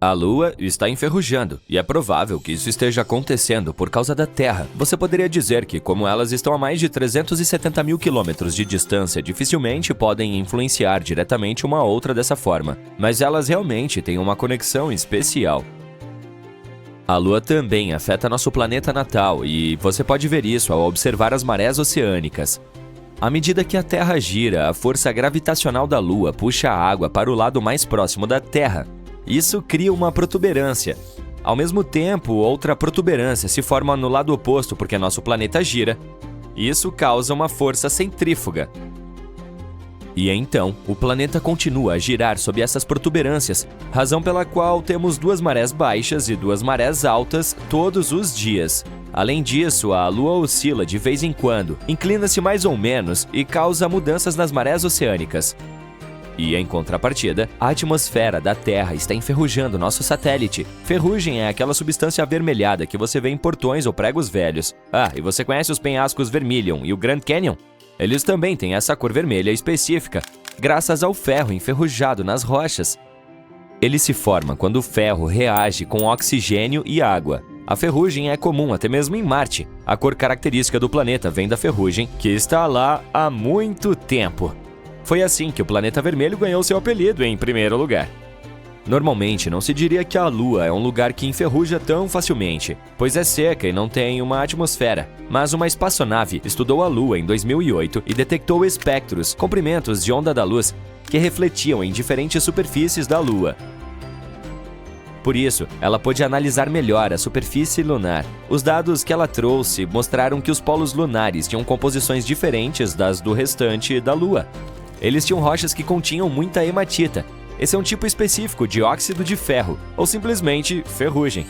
A Lua está enferrujando, e é provável que isso esteja acontecendo por causa da Terra. Você poderia dizer que, como elas estão a mais de 370 mil quilômetros de distância, dificilmente podem influenciar diretamente uma outra dessa forma, mas elas realmente têm uma conexão especial. A Lua também afeta nosso planeta natal, e você pode ver isso ao observar as marés oceânicas. À medida que a Terra gira, a força gravitacional da Lua puxa a água para o lado mais próximo da Terra. Isso cria uma protuberância. Ao mesmo tempo, outra protuberância se forma no lado oposto porque nosso planeta gira. Isso causa uma força centrífuga. E então, o planeta continua a girar sob essas protuberâncias, razão pela qual temos duas marés baixas e duas marés altas todos os dias. Além disso, a Lua oscila de vez em quando, inclina-se mais ou menos e causa mudanças nas marés oceânicas. E, em contrapartida, a atmosfera da Terra está enferrujando nosso satélite. Ferrugem é aquela substância avermelhada que você vê em portões ou pregos velhos. Ah, e você conhece os penhascos Vermilion e o Grand Canyon? Eles também têm essa cor vermelha específica, graças ao ferro enferrujado nas rochas. Ele se forma quando o ferro reage com oxigênio e água. A ferrugem é comum até mesmo em Marte. A cor característica do planeta vem da ferrugem, que está lá há muito tempo. Foi assim que o planeta vermelho ganhou seu apelido em primeiro lugar. Normalmente, não se diria que a Lua é um lugar que enferruja tão facilmente, pois é seca e não tem uma atmosfera. Mas uma espaçonave estudou a Lua em 2008 e detectou espectros, comprimentos de onda da luz, que refletiam em diferentes superfícies da Lua. Por isso, ela pôde analisar melhor a superfície lunar. Os dados que ela trouxe mostraram que os polos lunares tinham composições diferentes das do restante da Lua. Eles tinham rochas que continham muita hematita. Esse é um tipo específico de óxido de ferro, ou simplesmente ferrugem.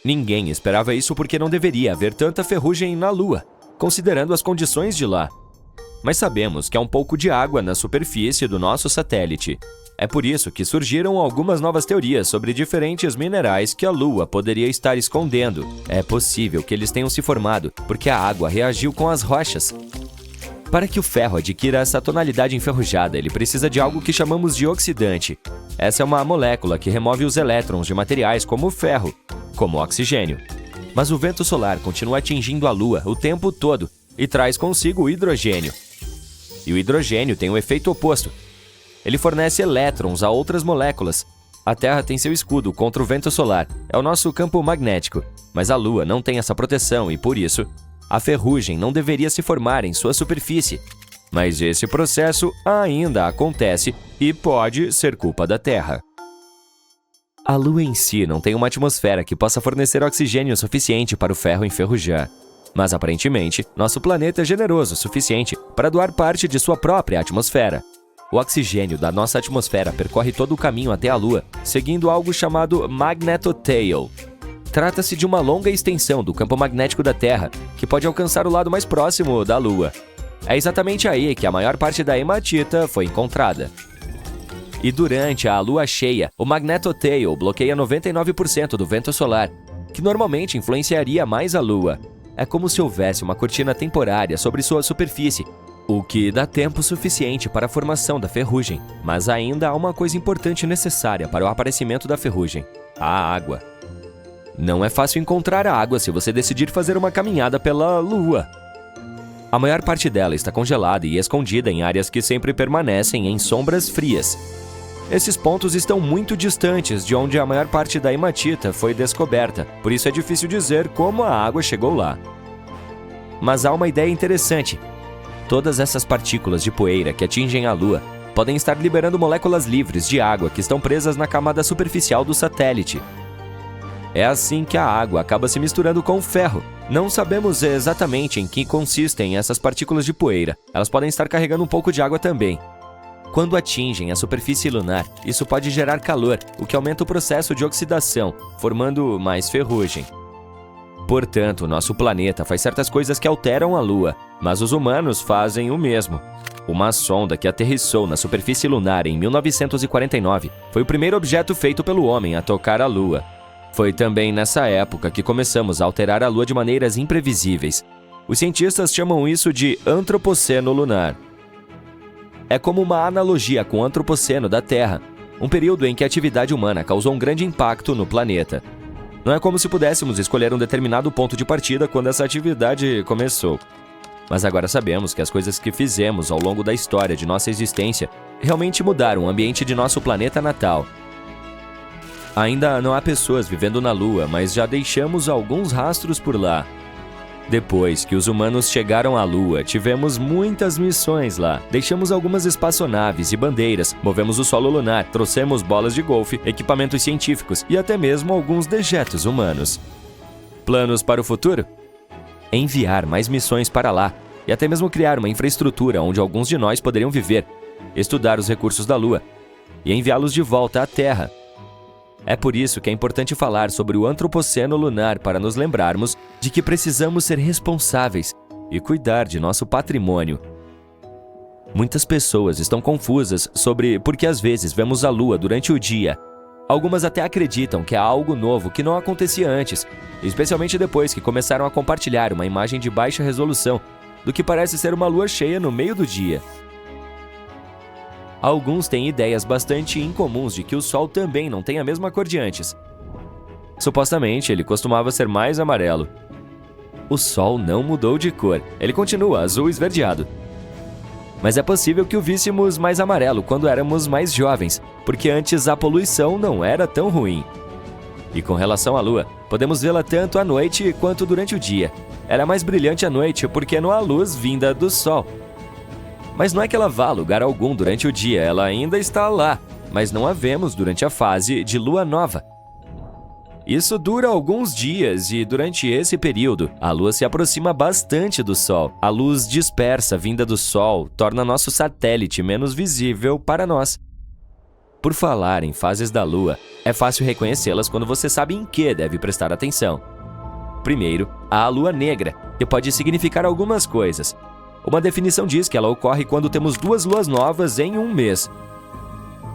Ninguém esperava isso porque não deveria haver tanta ferrugem na Lua, considerando as condições de lá. Mas sabemos que há um pouco de água na superfície do nosso satélite. É por isso que surgiram algumas novas teorias sobre diferentes minerais que a Lua poderia estar escondendo. É possível que eles tenham se formado porque a água reagiu com as rochas. Para que o ferro adquira essa tonalidade enferrujada, ele precisa de algo que chamamos de oxidante. Essa é uma molécula que remove os elétrons de materiais como o ferro, como o oxigênio. Mas o vento solar continua atingindo a Lua o tempo todo e traz consigo o hidrogênio. E o hidrogênio tem o efeito oposto. Ele fornece elétrons a outras moléculas. A Terra tem seu escudo contra o vento solar, é o nosso campo magnético, mas a Lua não tem essa proteção e, por isso, a ferrugem não deveria se formar em sua superfície. Mas esse processo ainda acontece e pode ser culpa da Terra. A Lua em si não tem uma atmosfera que possa fornecer oxigênio suficiente para o ferro enferrujar. Mas, aparentemente, nosso planeta é generoso o suficiente para doar parte de sua própria atmosfera. O oxigênio da nossa atmosfera percorre todo o caminho até a Lua, seguindo algo chamado magnetotail. Trata-se de uma longa extensão do campo magnético da Terra, que pode alcançar o lado mais próximo da Lua. É exatamente aí que a maior parte da hematita foi encontrada. E durante a lua cheia, o magnetotail bloqueia 99% do vento solar, que normalmente influenciaria mais a Lua. É como se houvesse uma cortina temporária sobre sua superfície, o que dá tempo suficiente para a formação da ferrugem. Mas ainda há uma coisa importante necessária para o aparecimento da ferrugem: a água. Não é fácil encontrar a água se você decidir fazer uma caminhada pela Lua. A maior parte dela está congelada e escondida em áreas que sempre permanecem em sombras frias. Esses pontos estão muito distantes de onde a maior parte da hematita foi descoberta, por isso é difícil dizer como a água chegou lá. Mas há uma ideia interessante. Todas essas partículas de poeira que atingem a Lua podem estar liberando moléculas livres de água que estão presas na camada superficial do satélite. É assim que a água acaba se misturando com o ferro. Não sabemos exatamente em que consistem essas partículas de poeira. Elas podem estar carregando um pouco de água também. Quando atingem a superfície lunar, isso pode gerar calor, o que aumenta o processo de oxidação, formando mais ferrugem. Portanto, nosso planeta faz certas coisas que alteram a Lua, mas os humanos fazem o mesmo. Uma sonda que aterrissou na superfície lunar em 1949 foi o primeiro objeto feito pelo homem a tocar a Lua. Foi também nessa época que começamos a alterar a Lua de maneiras imprevisíveis. Os cientistas chamam isso de antropoceno lunar. É como uma analogia com o antropoceno da Terra. um período em que a atividade humana causou um grande impacto no planeta. Não é como se pudéssemos escolher um determinado ponto de partida quando essa atividade começou. Mas agora sabemos que as coisas que fizemos ao longo da história de nossa existência realmente mudaram o ambiente de nosso planeta natal. Ainda não há pessoas vivendo na Lua, mas já deixamos alguns rastros por lá. Depois que os humanos chegaram à Lua, tivemos muitas missões lá. Deixamos algumas espaçonaves e bandeiras, movemos o solo lunar, trouxemos bolas de golfe, equipamentos científicos e até mesmo alguns dejetos humanos. Planos para o futuro? Enviar mais missões para lá e até mesmo criar uma infraestrutura onde alguns de nós poderiam viver, estudar os recursos da Lua e enviá-los de volta à Terra. É por isso que é importante falar sobre o antropoceno lunar para nos lembrarmos de que precisamos ser responsáveis e cuidar de nosso patrimônio. Muitas pessoas estão confusas sobre por que às vezes vemos a Lua durante o dia. Algumas até acreditam que é algo novo que não acontecia antes, especialmente depois que começaram a compartilhar uma imagem de baixa resolução do que parece ser uma lua cheia no meio do dia. Alguns têm ideias bastante incomuns de que o Sol também não tem a mesma cor de antes. Supostamente, ele costumava ser mais amarelo. O Sol não mudou de cor, ele continua azul esverdeado. Mas é possível que o víssemos mais amarelo quando éramos mais jovens, porque antes a poluição não era tão ruim. E com relação à Lua, podemos vê-la tanto à noite quanto durante o dia. Ela é mais brilhante à noite porque não há luz vinda do Sol. Mas não é que ela vá a lugar algum durante o dia, ela ainda está lá, mas não a vemos durante a fase de lua nova. Isso dura alguns dias e, durante esse período, a Lua se aproxima bastante do Sol. A luz dispersa vinda do Sol torna nosso satélite menos visível para nós. Por falar em fases da Lua, é fácil reconhecê-las quando você sabe em que deve prestar atenção. Primeiro, há a Lua Negra, que pode significar algumas coisas. Uma definição diz que ela ocorre quando temos 2 luas novas em um mês.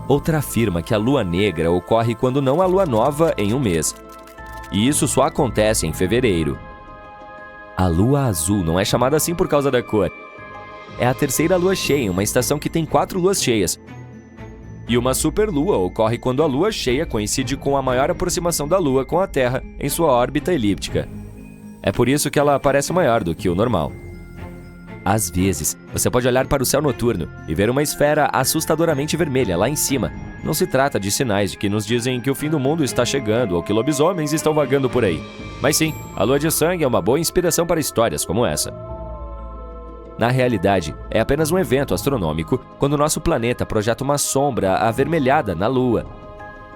Outra afirma que a Lua Negra ocorre quando não há lua nova em um mês. E isso só acontece em fevereiro. A Lua Azul não é chamada assim por causa da cor. É a terceira lua cheia em uma estação que tem 4 luas cheias. E uma superlua ocorre quando a lua cheia coincide com a maior aproximação da Lua com a Terra em sua órbita elíptica. É por isso que ela parece maior do que o normal. Às vezes, você pode olhar para o céu noturno e ver uma esfera assustadoramente vermelha lá em cima. Não se trata de sinais de que nos dizem que o fim do mundo está chegando ou que lobisomens estão vagando por aí. Mas sim, a lua de sangue é uma boa inspiração para histórias como essa. Na realidade, é apenas um evento astronômico quando nosso planeta projeta uma sombra avermelhada na Lua.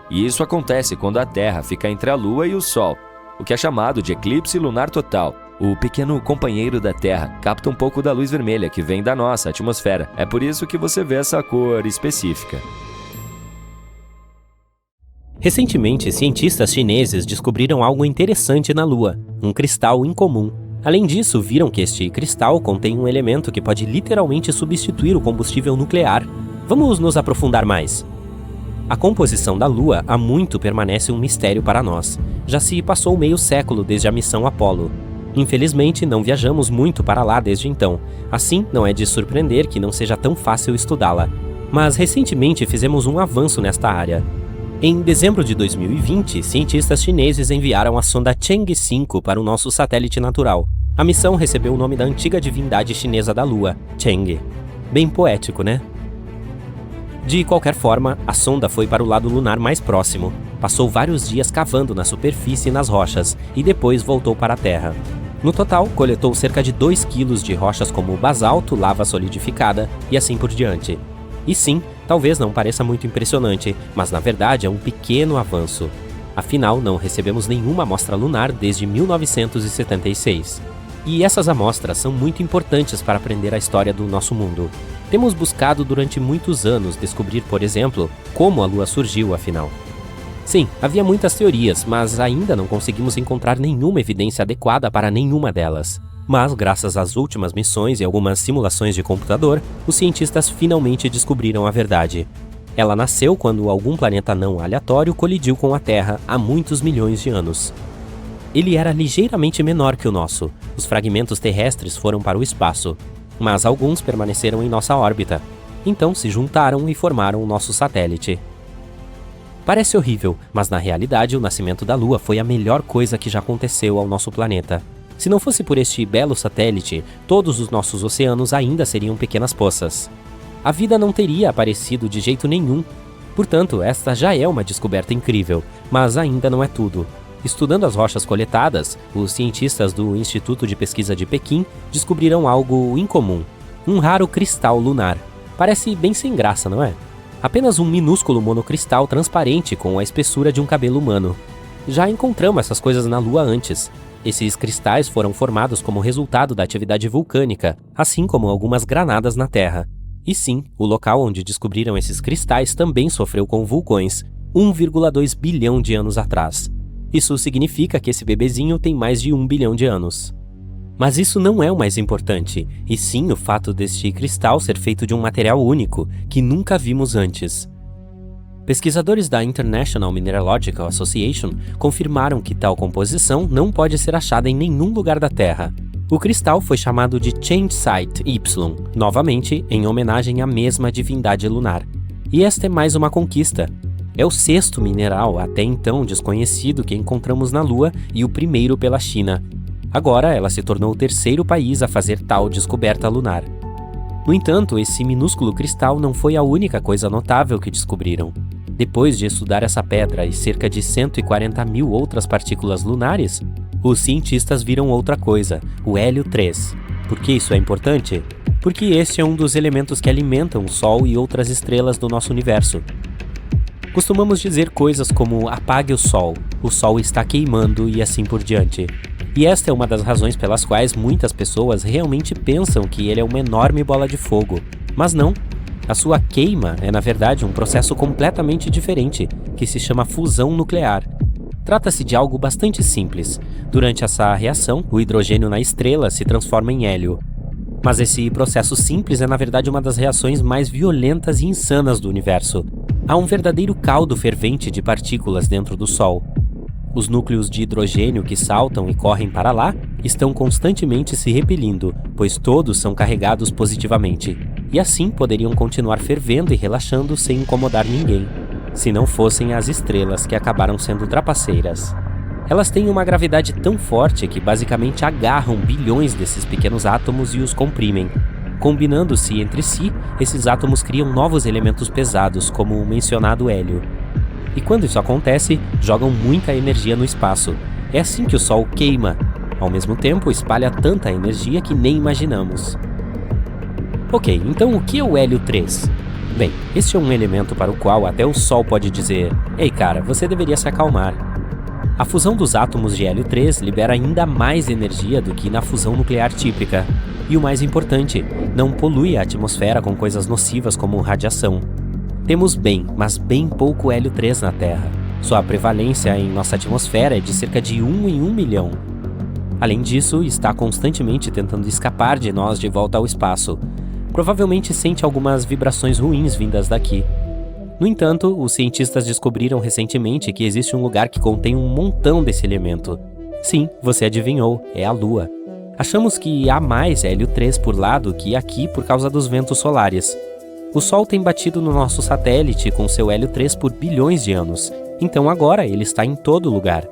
E isso acontece quando a Terra fica entre a Lua e o Sol, o que é chamado de eclipse lunar total. O pequeno companheiro da Terra capta um pouco da luz vermelha que vem da nossa atmosfera. É por isso que você vê essa cor específica. Recentemente, cientistas chineses descobriram algo interessante na Lua, um cristal incomum. Além disso, viram que este cristal contém um elemento que pode literalmente substituir o combustível nuclear. Vamos nos aprofundar mais. A composição da Lua há muito permanece um mistério para nós. Já se passou meio século desde a missão Apollo. Infelizmente, não viajamos muito para lá desde então. Assim, não é de surpreender que não seja tão fácil estudá-la. Mas recentemente fizemos um avanço nesta área. Em dezembro de 2020, cientistas chineses enviaram a sonda Chang'e 5 para o nosso satélite natural. A missão recebeu o nome da antiga divindade chinesa da Lua, Chang'e. Bem poético, né? De qualquer forma, a sonda foi para o lado lunar mais próximo. Passou vários dias cavando na superfície e nas rochas, e depois voltou para a Terra. No total, coletou cerca de 2 quilos de rochas como basalto, lava solidificada e assim por diante. E sim, talvez não pareça muito impressionante, mas na verdade é um pequeno avanço. Afinal, não recebemos nenhuma amostra lunar desde 1976. E essas amostras são muito importantes para aprender a história do nosso mundo. Temos buscado durante muitos anos descobrir, por exemplo, como a Lua surgiu, afinal. Sim, havia muitas teorias, mas ainda não conseguimos encontrar nenhuma evidência adequada para nenhuma delas. Mas, graças às últimas missões e algumas simulações de computador, os cientistas finalmente descobriram a verdade. Ela nasceu quando algum planeta não aleatório colidiu com a Terra há muitos milhões de anos. Ele era ligeiramente menor que o nosso. Os fragmentos terrestres foram para o espaço, mas alguns permaneceram em nossa órbita. Então se juntaram e formaram o nosso satélite. Parece horrível, mas na realidade o nascimento da Lua foi a melhor coisa que já aconteceu ao nosso planeta. Se não fosse por este belo satélite, todos os nossos oceanos ainda seriam pequenas poças. A vida não teria aparecido de jeito nenhum. Portanto, esta já é uma descoberta incrível, mas ainda não é tudo. Estudando as rochas coletadas, os cientistas do Instituto de Pesquisa de Pequim descobriram algo incomum: um raro cristal lunar. Parece bem sem graça, não é? Apenas um minúsculo monocristal transparente com a espessura de um cabelo humano. Já encontramos essas coisas na Lua antes. Esses cristais foram formados como resultado da atividade vulcânica, assim como algumas granadas na Terra. E sim, o local onde descobriram esses cristais também sofreu com vulcões, 1,2 bilhão de anos atrás. Isso significa que esse bebezinho tem mais de 1 bilhão de anos. Mas isso não é o mais importante, e sim o fato deste cristal ser feito de um material único, que nunca vimos antes. Pesquisadores da International Mineralogical Association confirmaram que tal composição não pode ser achada em nenhum lugar da Terra. O cristal foi chamado de Change-Site Y, novamente em homenagem à mesma divindade lunar. E esta é mais uma conquista. É o 6º mineral até então desconhecido que encontramos na Lua e o primeiro pela China. Agora ela se tornou o 3º país a fazer tal descoberta lunar. No entanto, esse minúsculo cristal não foi a única coisa notável que descobriram. Depois de estudar essa pedra e cerca de 140 mil outras partículas lunares, os cientistas viram outra coisa, o hélio 3. Por que isso é importante? Porque este é um dos elementos que alimentam o Sol e outras estrelas do nosso universo. Costumamos dizer coisas como apague o Sol está queimando e assim por diante. E esta é uma das razões pelas quais muitas pessoas realmente pensam que ele é uma enorme bola de fogo. Mas não. A sua queima é, na verdade, um processo completamente diferente, que se chama fusão nuclear. Trata-se de algo bastante simples. Durante essa reação, o hidrogênio na estrela se transforma em hélio. Mas esse processo simples é, na verdade, uma das reações mais violentas e insanas do universo. Há um verdadeiro caldo fervente de partículas dentro do Sol. Os núcleos de hidrogênio que saltam e correm para lá estão constantemente se repelindo, pois todos são carregados positivamente. E assim poderiam continuar fervendo e relaxando sem incomodar ninguém, se não fossem as estrelas que acabaram sendo trapaceiras. Elas têm uma gravidade tão forte que basicamente agarram bilhões desses pequenos átomos e os comprimem. Combinando-se entre si, esses átomos criam novos elementos pesados, como o mencionado hélio. E quando isso acontece, jogam muita energia no espaço. É assim que o Sol queima. Ao mesmo tempo, espalha tanta energia que nem imaginamos. Ok, então o que é o hélio 3? Bem, este é um elemento para o qual até o Sol pode dizer: "Ei cara, você deveria se acalmar." A fusão dos átomos de hélio 3 libera ainda mais energia do que na fusão nuclear típica. E o mais importante, não polui a atmosfera com coisas nocivas como radiação. Temos mas bem pouco hélio 3 na Terra. Sua prevalência em nossa atmosfera é de cerca de 1 em 1 milhão. Além disso, está constantemente tentando escapar de nós de volta ao espaço. Provavelmente sente algumas vibrações ruins vindas daqui. No entanto, os cientistas descobriram recentemente que existe um lugar que contém um montão desse elemento. Sim, você adivinhou, é a Lua. Achamos que há mais hélio 3 por lá do que aqui por causa dos ventos solares. O Sol tem batido no nosso satélite com seu hélio 3 por bilhões de anos, então agora ele está em todo lugar.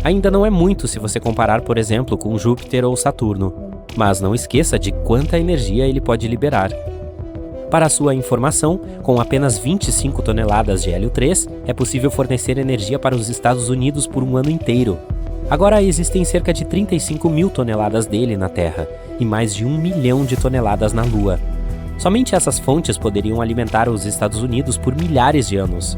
Ainda não é muito se você comparar, por exemplo, com Júpiter ou Saturno, mas não esqueça de quanta energia ele pode liberar. Para sua informação, com apenas 25 toneladas de hélio 3, é possível fornecer energia para os Estados Unidos por um ano inteiro. Agora existem cerca de 35 mil toneladas dele na Terra e mais de 1 milhão de toneladas na Lua. Somente essas fontes poderiam alimentar os Estados Unidos por milhares de anos.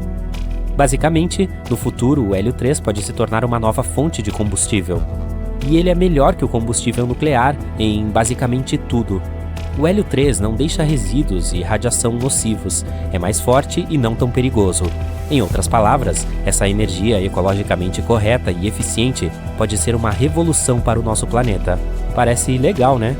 Basicamente, no futuro, o hélio 3 pode se tornar uma nova fonte de combustível. E ele é melhor que o combustível nuclear em basicamente tudo. O hélio 3 não deixa resíduos e radiação nocivos, é mais forte e não tão perigoso. Em outras palavras, essa energia ecologicamente correta e eficiente pode ser uma revolução para o nosso planeta. Parece legal, né?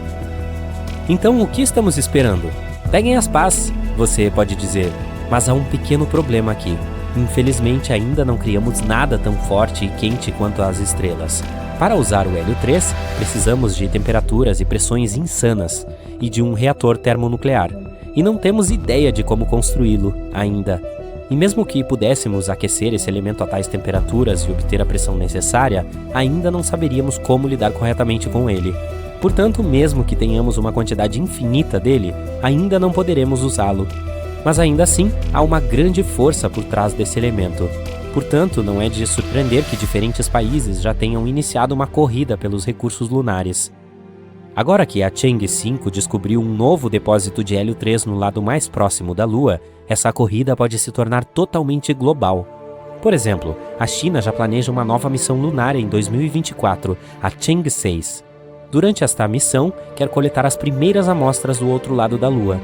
Então, o que estamos esperando? Peguem as pás, você pode dizer, mas há um pequeno problema aqui. Infelizmente, ainda não criamos nada tão forte e quente quanto as estrelas. Para usar o hélio 3, precisamos de temperaturas e pressões insanas e de um reator termonuclear. E não temos ideia de como construí-lo ainda. E mesmo que pudéssemos aquecer esse elemento a tais temperaturas e obter a pressão necessária, ainda não saberíamos como lidar corretamente com ele. Portanto, mesmo que tenhamos uma quantidade infinita dele, ainda não poderemos usá-lo. Mas ainda assim, há uma grande força por trás desse elemento. Portanto, não é de surpreender que diferentes países já tenham iniciado uma corrida pelos recursos lunares. Agora que a Chang'e 5 descobriu um novo depósito de hélio 3 no lado mais próximo da Lua, essa corrida pode se tornar totalmente global. Por exemplo, a China já planeja uma nova missão lunar em 2024, a Chang'e 6. Durante esta missão, quer coletar as primeiras amostras do outro lado da Lua.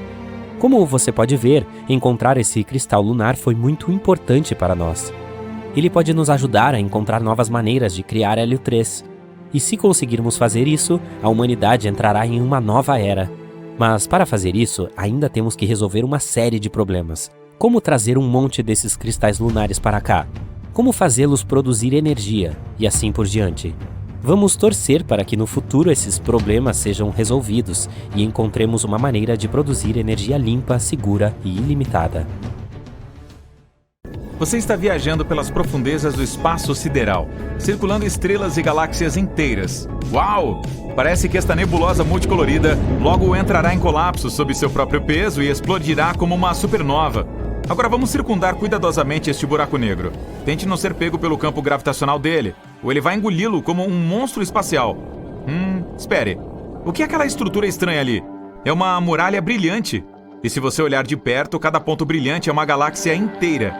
Como você pode ver, encontrar esse cristal lunar foi muito importante para nós. Ele pode nos ajudar a encontrar novas maneiras de criar hélio 3. E se conseguirmos fazer isso, a humanidade entrará em uma nova era. Mas para fazer isso, ainda temos que resolver uma série de problemas. Como trazer um monte desses cristais lunares para cá? Como fazê-los produzir energia? E assim por diante. Vamos torcer para que no futuro esses problemas sejam resolvidos e encontremos uma maneira de produzir energia limpa, segura e ilimitada. Você está viajando pelas profundezas do espaço sideral, circulando estrelas e galáxias inteiras. Uau! Parece que esta nebulosa multicolorida logo entrará em colapso sob seu próprio peso e explodirá como uma supernova. Agora vamos circundar cuidadosamente este buraco negro. Tente não ser pego pelo campo gravitacional dele, ou ele vai engoli-lo como um monstro espacial. Espere. O que é aquela estrutura estranha ali? É uma muralha brilhante. E se você olhar de perto, cada ponto brilhante é uma galáxia inteira.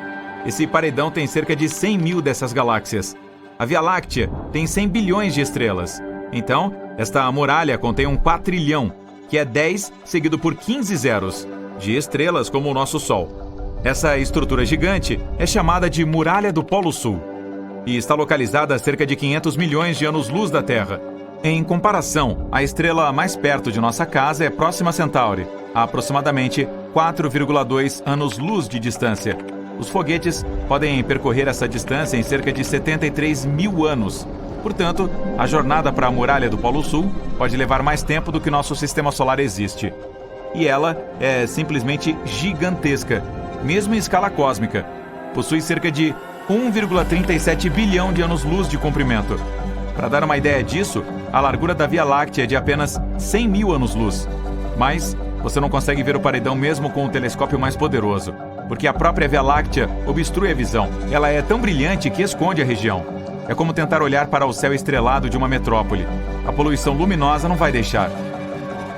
Esse paredão tem cerca de 100 mil dessas galáxias. A Via Láctea tem 100 bilhões de estrelas. Então, esta muralha contém um quatrilhão, que é 10 seguido por 15 zeros, de estrelas como o nosso Sol. Essa estrutura gigante é chamada de Muralha do Polo Sul e está localizada a cerca de 500 milhões de anos-luz da Terra. Em comparação, a estrela mais perto de nossa casa é Próxima Centauri, a aproximadamente 4,2 anos-luz de distância. Os foguetes podem percorrer essa distância em cerca de 73 mil anos. Portanto, a jornada para a Muralha do Polo Sul pode levar mais tempo do que nosso sistema solar existe. E ela é simplesmente gigantesca, mesmo em escala cósmica. Possui cerca de 1,37 bilhão de anos-luz de comprimento. Para dar uma ideia disso, a largura da Via Láctea é de apenas 100 mil anos-luz. Mas você não consegue ver o paredão mesmo com o telescópio mais poderoso, porque a própria Via Láctea obstrui a visão. Ela é tão brilhante que esconde a região. É como tentar olhar para o céu estrelado de uma metrópole. A poluição luminosa não vai deixar.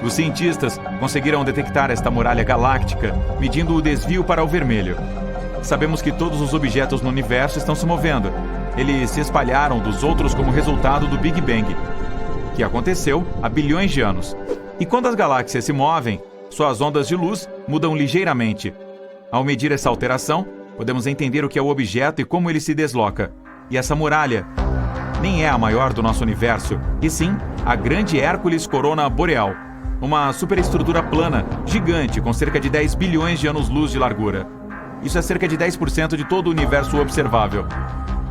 Os cientistas conseguiram detectar esta muralha galáctica, medindo o desvio para o vermelho. Sabemos que todos os objetos no universo estão se movendo. Eles se espalharam dos outros como resultado do Big Bang, que aconteceu há bilhões de anos. E quando as galáxias se movem, suas ondas de luz mudam ligeiramente. Ao medir essa alteração, podemos entender o que é o objeto e como ele se desloca. E essa muralha nem é a maior do nosso universo, e sim a Grande Hércules Corona Boreal, uma superestrutura plana, gigante, com cerca de 10 bilhões de anos-luz de largura. Isso é cerca de 10% de todo o universo observável.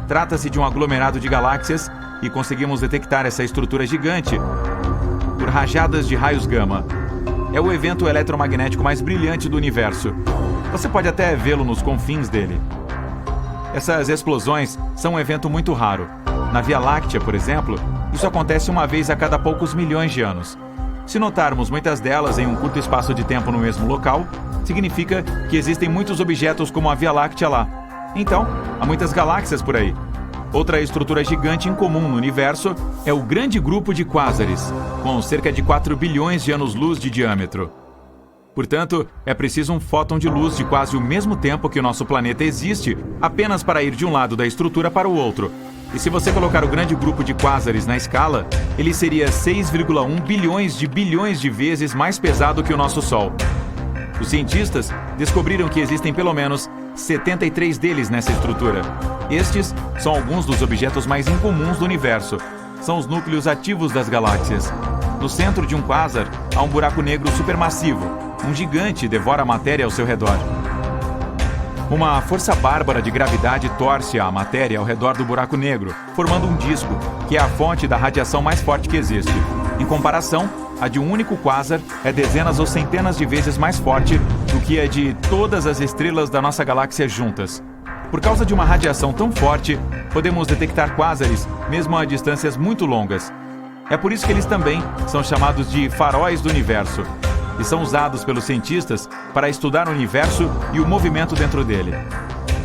Trata-se de um aglomerado de galáxias e conseguimos detectar essa estrutura gigante por rajadas de raios gama. É o evento eletromagnético mais brilhante do universo. Você pode até vê-lo nos confins dele. Essas explosões são um evento muito raro. Na Via Láctea, por exemplo, isso acontece uma vez a cada poucos milhões de anos. Se notarmos muitas delas em um curto espaço de tempo no mesmo local, significa que existem muitos objetos como a Via Láctea lá. Então, há muitas galáxias por aí. Outra estrutura gigante incomum no universo é o Grande Grupo de Quásares, com cerca de 4 bilhões de anos-luz de diâmetro. Portanto, é preciso um fóton de luz de quase o mesmo tempo que o nosso planeta existe, apenas para ir de um lado da estrutura para o outro. E se você colocar o Grande Grupo de Quásares na escala, ele seria 6,1 bilhões de vezes mais pesado que o nosso Sol. Os cientistas descobriram que existem pelo menos 73 deles nessa estrutura. Estes são alguns dos objetos mais incomuns do universo. São os núcleos ativos das galáxias. No centro de um quásar, há um buraco negro supermassivo. Um gigante devora a matéria ao seu redor. Uma força bárbara de gravidade torce a matéria ao redor do buraco negro, formando um disco, que é a fonte da radiação mais forte que existe. Em comparação, a de um único quásar é dezenas ou centenas de vezes mais forte do que a de todas as estrelas da nossa galáxia juntas. Por causa de uma radiação tão forte, podemos detectar quásares mesmo a distâncias muito longas. É por isso que eles também são chamados de faróis do universo e são usados pelos cientistas para estudar o universo e o movimento dentro dele.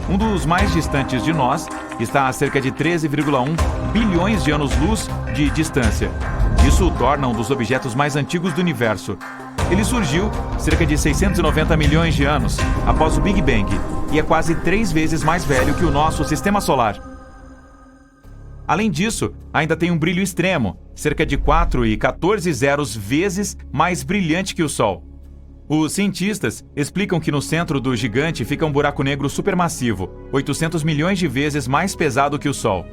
Um dos mais distantes de nós está a cerca de 13,1 bilhões de anos-luz de distância. Isso o torna um dos objetos mais antigos do universo. Ele surgiu cerca de 690 milhões de anos após o Big Bang e é quase 3 vezes mais velho que o nosso Sistema Solar. Além disso, ainda tem um brilho extremo, cerca de 4,14 vezes mais brilhante que o Sol. Os cientistas explicam que no centro do gigante fica um buraco negro supermassivo, 800 milhões de vezes mais pesado que o Sol.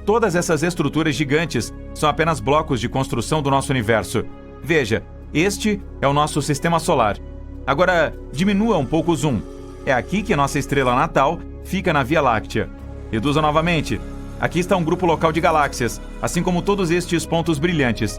Todas essas estruturas gigantes são apenas blocos de construção do nosso universo. Veja, este é o nosso Sistema Solar. Agora, diminua um pouco o zoom. É aqui que nossa estrela natal fica na Via Láctea. Reduza novamente. Aqui está um grupo local de galáxias, assim como todos estes pontos brilhantes.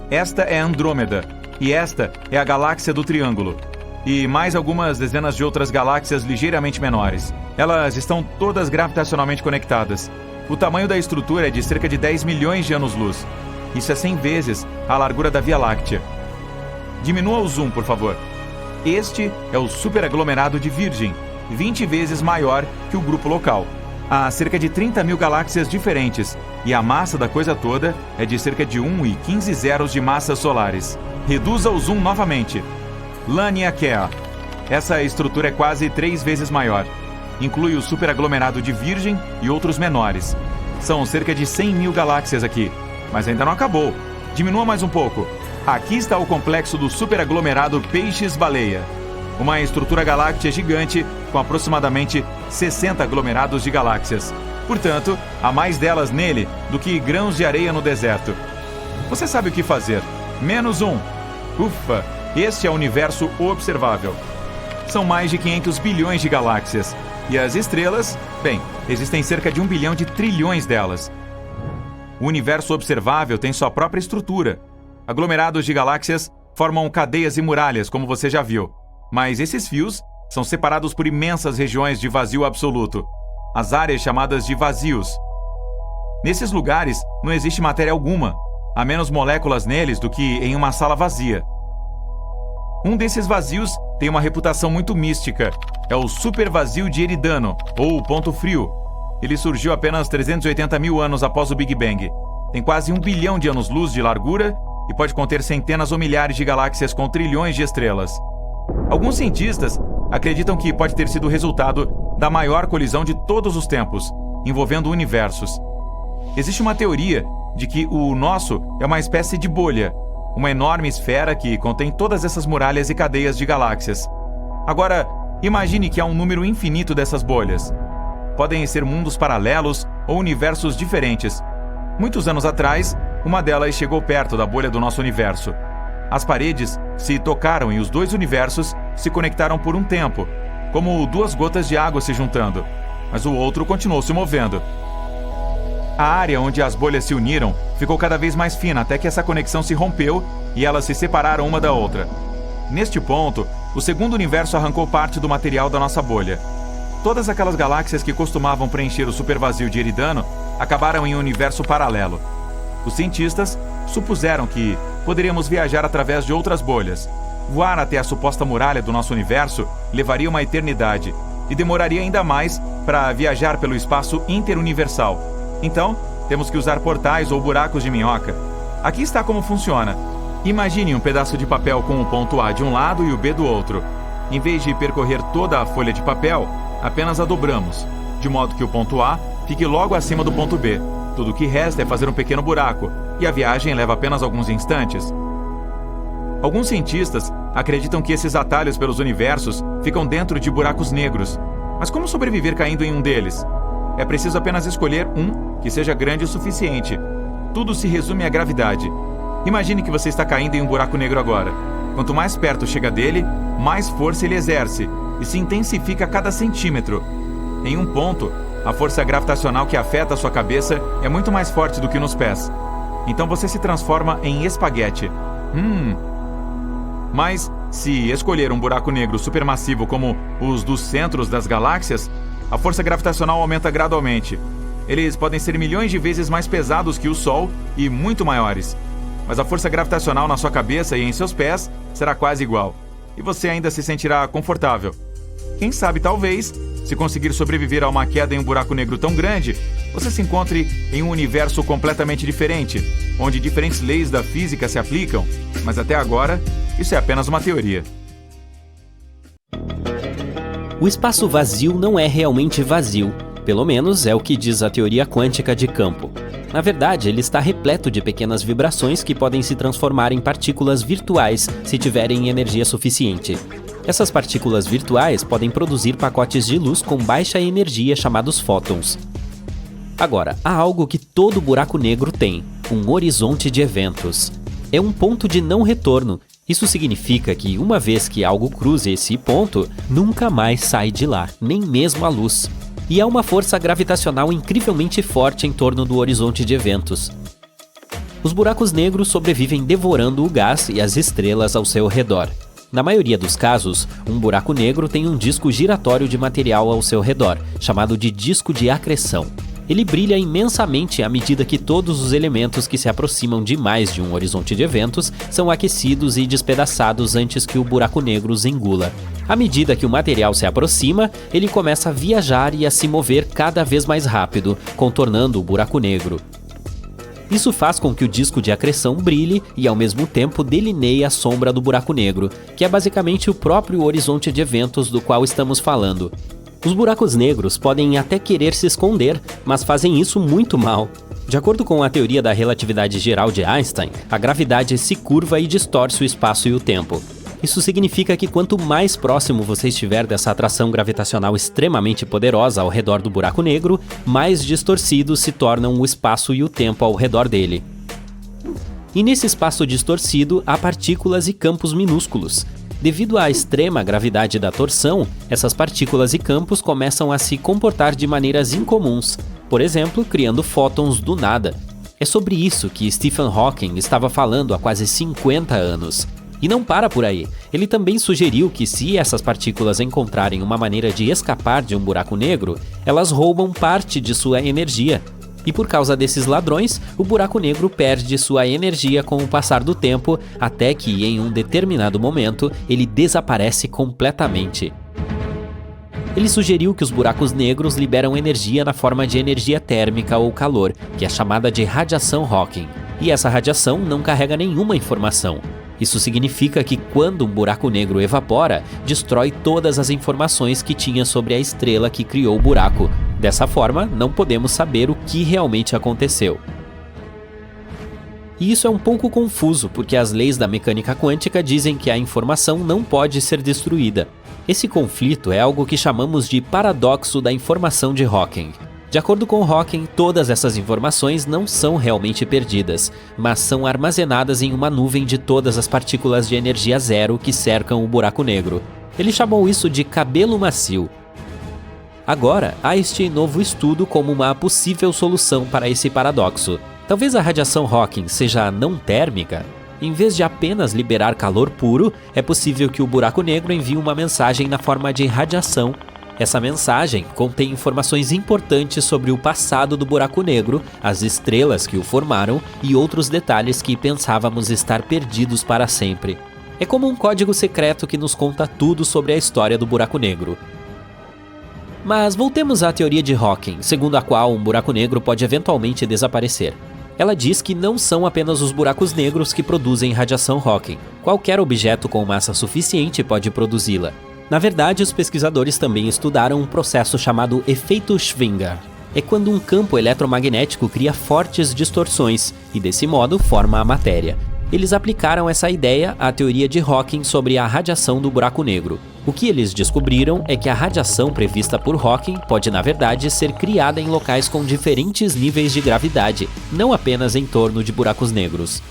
Esta é Andrômeda, e esta é a galáxia do Triângulo. E mais algumas dezenas de outras galáxias ligeiramente menores. Elas estão todas gravitacionalmente conectadas. O tamanho da estrutura é de cerca de 10 milhões de anos-luz. Isso é 100 vezes a largura da Via Láctea. Diminua o zoom, por favor. Este é o superaglomerado de Virgem, 20 vezes maior que o grupo local. Há cerca de 30 mil galáxias diferentes, e a massa da coisa toda é de cerca de 1,15 zeros de massas solares. Reduza o zoom novamente. Laniakea. Essa estrutura é quase 3 vezes maior. Inclui o superaglomerado de Virgem e outros menores. São cerca de 100 mil galáxias aqui, mas ainda não acabou. Diminua mais um pouco. Aqui está o complexo do superaglomerado Peixes-Baleia. Uma estrutura galáctea gigante com aproximadamente 60 aglomerados de galáxias. Portanto, há mais delas nele do que grãos de areia no deserto. Você sabe o que fazer. Menos um. Ufa, este é o universo observável. São mais de 500 bilhões de galáxias. E as estrelas? Bem, existem cerca de 1 bilhão de trilhões delas. O universo observável tem sua própria estrutura. Aglomerados de galáxias formam cadeias e muralhas, como você já viu. Mas esses fios são separados por imensas regiões de vazio absoluto, as áreas chamadas de vazios. Nesses lugares não existe matéria alguma, há menos moléculas neles do que em uma sala vazia. Um desses vazios tem uma reputação muito mística, é o supervazio de Eridano, ou ponto frio. Ele surgiu apenas 380 mil anos após o Big Bang. Tem quase 1 bilhão de anos-luz de largura e pode conter centenas ou milhares de galáxias com trilhões de estrelas. Alguns cientistas acreditam que pode ter sido o resultado da maior colisão de todos os tempos, envolvendo universos. Existe uma teoria de que o nosso é uma espécie de bolha, uma enorme esfera que contém todas essas muralhas e cadeias de galáxias. Agora, imagine que há um número infinito dessas bolhas. Podem ser mundos paralelos ou universos diferentes. Muitos anos atrás, uma delas chegou perto da bolha do nosso universo. As paredes se tocaram e os dois universos se conectaram por um tempo, como duas gotas de água se juntando, mas o outro continuou se movendo. A área onde as bolhas se uniram ficou cada vez mais fina até que essa conexão se rompeu e elas se separaram uma da outra. Neste ponto, o segundo universo arrancou parte do material da nossa bolha. Todas aquelas galáxias que costumavam preencher o supervazio de Eridano acabaram em um universo paralelo. Os cientistas supuseram que poderíamos viajar através de outras bolhas. Voar até a suposta muralha do nosso universo levaria uma eternidade e demoraria ainda mais para viajar pelo espaço interuniversal. Então, temos que usar portais ou buracos de minhoca. Aqui está como funciona. Imagine um pedaço de papel com o ponto A de um lado e o B do outro. Em vez de percorrer toda a folha de papel, apenas a dobramos, de modo que o ponto A fique logo acima do ponto B. Tudo o que resta é fazer um pequeno buraco, e a viagem leva apenas alguns instantes. Alguns cientistas acreditam que esses atalhos pelos universos ficam dentro de buracos negros. Mas como sobreviver caindo em um deles? É preciso apenas escolher um que seja grande o suficiente. Tudo se resume à gravidade. Imagine que você está caindo em um buraco negro agora. Quanto mais perto chega dele, mais força ele exerce, e se intensifica a cada centímetro. Em um ponto, a força gravitacional que afeta a sua cabeça é muito mais forte do que nos pés. Então você se transforma em espaguete. Mas, se escolher um buraco negro supermassivo como os dos centros das galáxias, a força gravitacional aumenta gradualmente. Eles podem ser milhões de vezes mais pesados que o Sol e muito maiores. Mas a força gravitacional na sua cabeça e em seus pés será quase igual. E você ainda se sentirá confortável. Quem sabe, talvez, se conseguir sobreviver a uma queda em um buraco negro tão grande, você se encontre em um universo completamente diferente, onde diferentes leis da física se aplicam, mas até agora, isso é apenas uma teoria. O espaço vazio não é realmente vazio, pelo menos é o que diz a teoria quântica de campo. Na verdade, ele está repleto de pequenas vibrações que podem se transformar em partículas virtuais se tiverem energia suficiente. Essas partículas virtuais podem produzir pacotes de luz com baixa energia chamados fótons. Agora, há algo que todo buraco negro tem: um horizonte de eventos. É um ponto de não retorno. Isso significa que, uma vez que algo cruze esse ponto, nunca mais sai de lá, nem mesmo a luz. E há uma força gravitacional incrivelmente forte em torno do horizonte de eventos. Os buracos negros sobrevivem devorando o gás e as estrelas ao seu redor. Na maioria dos casos, um buraco negro tem um disco giratório de material ao seu redor, chamado de disco de acreção. Ele brilha imensamente à medida que todos os elementos que se aproximam demais de um horizonte de eventos são aquecidos e despedaçados antes que o buraco negro os engula. À medida que o material se aproxima, ele começa a viajar e a se mover cada vez mais rápido, contornando o buraco negro. Isso faz com que o disco de acreção brilhe e, ao mesmo tempo, delineie a sombra do buraco negro, que é basicamente o próprio horizonte de eventos do qual estamos falando. Os buracos negros podem até querer se esconder, mas fazem isso muito mal. De acordo com a teoria da relatividade geral de Einstein, a gravidade se curva e distorce o espaço e o tempo. Isso significa que quanto mais próximo você estiver dessa atração gravitacional extremamente poderosa ao redor do buraco negro, mais distorcidos se tornam o espaço e o tempo ao redor dele. E nesse espaço distorcido há partículas e campos minúsculos. Devido à extrema gravidade da torção, essas partículas e campos começam a se comportar de maneiras incomuns, por exemplo, criando fótons do nada. É sobre isso que Stephen Hawking estava falando há quase 50 anos. E não para por aí. Ele também sugeriu que, se essas partículas encontrarem uma maneira de escapar de um buraco negro, elas roubam parte de sua energia. E por causa desses ladrões, o buraco negro perde sua energia com o passar do tempo, até que, em um determinado momento, ele desaparece completamente. Ele sugeriu que os buracos negros liberam energia na forma de energia térmica ou calor, que é chamada de radiação Hawking. E essa radiação não carrega nenhuma informação. Isso significa que, quando um buraco negro evapora, destrói todas as informações que tinha sobre a estrela que criou o buraco. Dessa forma, não podemos saber o que realmente aconteceu. E isso é um pouco confuso, porque as leis da mecânica quântica dizem que a informação não pode ser destruída. Esse conflito é algo que chamamos de paradoxo da informação de Hawking. De acordo com Hawking, todas essas informações não são realmente perdidas, mas são armazenadas em uma nuvem de todas as partículas de energia zero que cercam o buraco negro. Ele chamou isso de cabelo macio. Agora, há este novo estudo como uma possível solução para esse paradoxo. Talvez a radiação Hawking seja não térmica? Em vez de apenas liberar calor puro, é possível que o buraco negro envie uma mensagem na forma de radiação. Essa mensagem contém informações importantes sobre o passado do buraco negro, as estrelas que o formaram e outros detalhes que pensávamos estar perdidos para sempre. É como um código secreto que nos conta tudo sobre a história do buraco negro. Mas voltemos à teoria de Hawking, segundo a qual um buraco negro pode eventualmente desaparecer. Ela diz que não são apenas os buracos negros que produzem radiação Hawking. Qualquer objeto com massa suficiente pode produzi-la. Na verdade, os pesquisadores também estudaram um processo chamado efeito Schwinger. É quando um campo eletromagnético cria fortes distorções e, desse modo, forma a matéria. Eles aplicaram essa ideia à teoria de Hawking sobre a radiação do buraco negro. O que eles descobriram é que a radiação prevista por Hawking pode, na verdade, ser criada em locais com diferentes níveis de gravidade, não apenas em torno de buracos negros.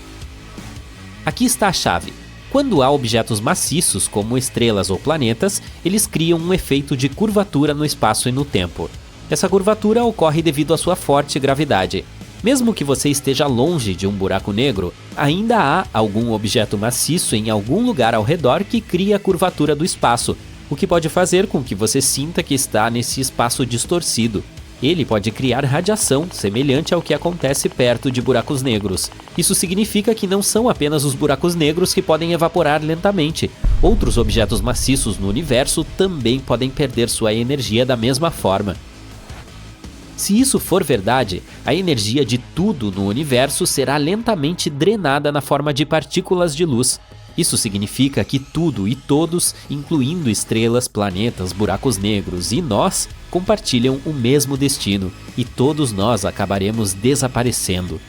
Aqui está a chave. Quando há objetos maciços, como estrelas ou planetas, eles criam um efeito de curvatura no espaço e no tempo. Essa curvatura ocorre devido à sua forte gravidade. Mesmo que você esteja longe de um buraco negro, ainda há algum objeto maciço em algum lugar ao redor que cria a curvatura do espaço, o que pode fazer com que você sinta que está nesse espaço distorcido. Ele pode criar radiação, semelhante ao que acontece perto de buracos negros. Isso significa que não são apenas os buracos negros que podem evaporar lentamente. Outros objetos maciços no universo também podem perder sua energia da mesma forma. Se isso for verdade, a energia de tudo no universo será lentamente drenada na forma de partículas de luz. Isso significa que tudo e todos, incluindo estrelas, planetas, buracos negros e nós, compartilham o mesmo destino, e todos nós acabaremos desaparecendo.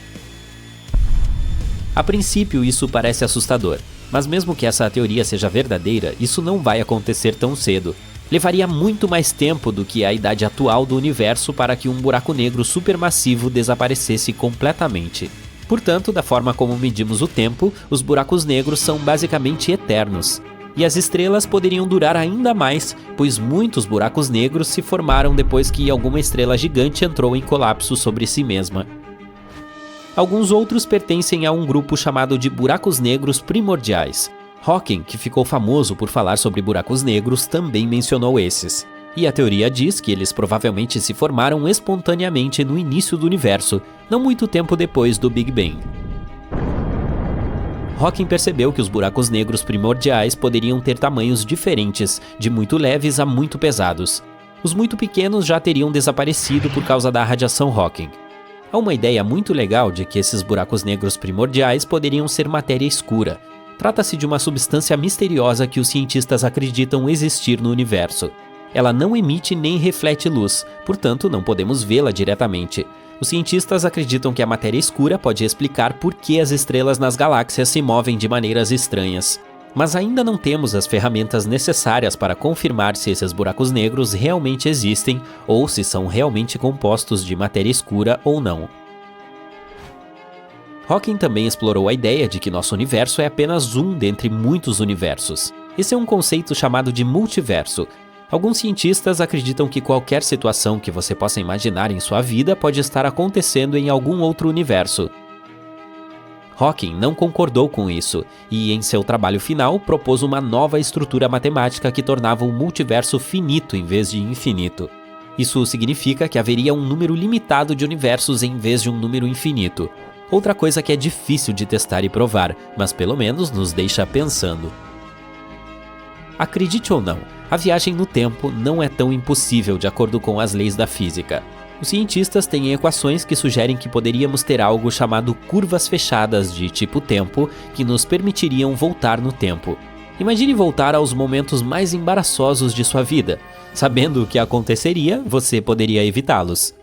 A princípio, isso parece assustador, mas mesmo que essa teoria seja verdadeira, isso não vai acontecer tão cedo. Levaria muito mais tempo do que a idade atual do universo para que um buraco negro supermassivo desaparecesse completamente. Portanto, da forma como medimos o tempo, os buracos negros são basicamente eternos. E as estrelas poderiam durar ainda mais, pois muitos buracos negros se formaram depois que alguma estrela gigante entrou em colapso sobre si mesma. Alguns outros pertencem a um grupo chamado de buracos negros primordiais. Hawking, que ficou famoso por falar sobre buracos negros, também mencionou esses. E a teoria diz que eles provavelmente se formaram espontaneamente no início do universo, não muito tempo depois do Big Bang. Hawking percebeu que os buracos negros primordiais poderiam ter tamanhos diferentes, de muito leves a muito pesados. Os muito pequenos já teriam desaparecido por causa da radiação Hawking. Há uma ideia muito legal de que esses buracos negros primordiais poderiam ser matéria escura. Trata-se de uma substância misteriosa que os cientistas acreditam existir no universo. Ela não emite nem reflete luz, portanto não podemos vê-la diretamente. Os cientistas acreditam que a matéria escura pode explicar por que as estrelas nas galáxias se movem de maneiras estranhas. Mas ainda não temos as ferramentas necessárias para confirmar se esses buracos negros realmente existem ou se são realmente compostos de matéria escura ou não. Hawking também explorou a ideia de que nosso universo é apenas um dentre muitos universos. Esse é um conceito chamado de multiverso. Alguns cientistas acreditam que qualquer situação que você possa imaginar em sua vida pode estar acontecendo em algum outro universo. Hawking não concordou com isso e, em seu trabalho final, propôs uma nova estrutura matemática que tornava o multiverso finito em vez de infinito. Isso significa que haveria um número limitado de universos em vez de um número infinito. Outra coisa que é difícil de testar e provar, mas pelo menos nos deixa pensando. Acredite ou não, a viagem no tempo não é tão impossível de acordo com as leis da física. Os cientistas têm equações que sugerem que poderíamos ter algo chamado curvas fechadas de tipo tempo que nos permitiriam voltar no tempo. Imagine voltar aos momentos mais embaraçosos de sua vida. Sabendo o que aconteceria, você poderia evitá-los.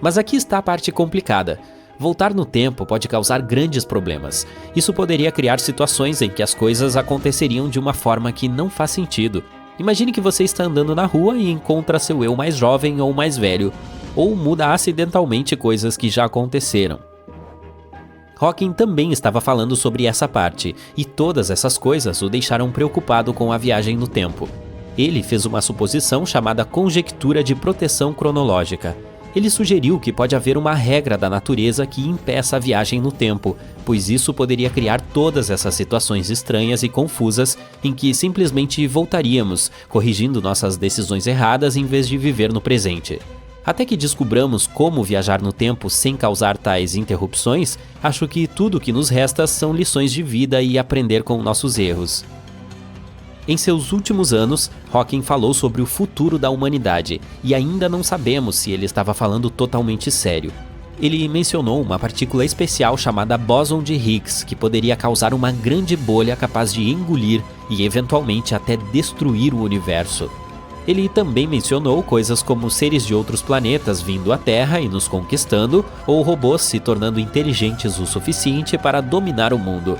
Mas aqui está a parte complicada. Voltar no tempo pode causar grandes problemas. Isso poderia criar situações em que as coisas aconteceriam de uma forma que não faz sentido. Imagine que você está andando na rua e encontra seu eu mais jovem ou mais velho, ou muda acidentalmente coisas que já aconteceram. Hawking também estava falando sobre essa parte, e todas essas coisas o deixaram preocupado com a viagem no tempo. Ele fez uma suposição chamada conjectura de proteção cronológica. Ele sugeriu que pode haver uma regra da natureza que impeça a viagem no tempo, pois isso poderia criar todas essas situações estranhas e confusas em que simplesmente voltaríamos, corrigindo nossas decisões erradas em vez de viver no presente. Até que descubramos como viajar no tempo sem causar tais interrupções, acho que tudo o que nos resta são lições de vida e aprender com nossos erros. Em seus últimos anos, Hawking falou sobre o futuro da humanidade, e ainda não sabemos se ele estava falando totalmente sério. Ele mencionou uma partícula especial chamada bóson de Higgs, que poderia causar uma grande bolha capaz de engolir e eventualmente até destruir o universo. Ele também mencionou coisas como seres de outros planetas vindo à Terra e nos conquistando, ou robôs se tornando inteligentes o suficiente para dominar o mundo.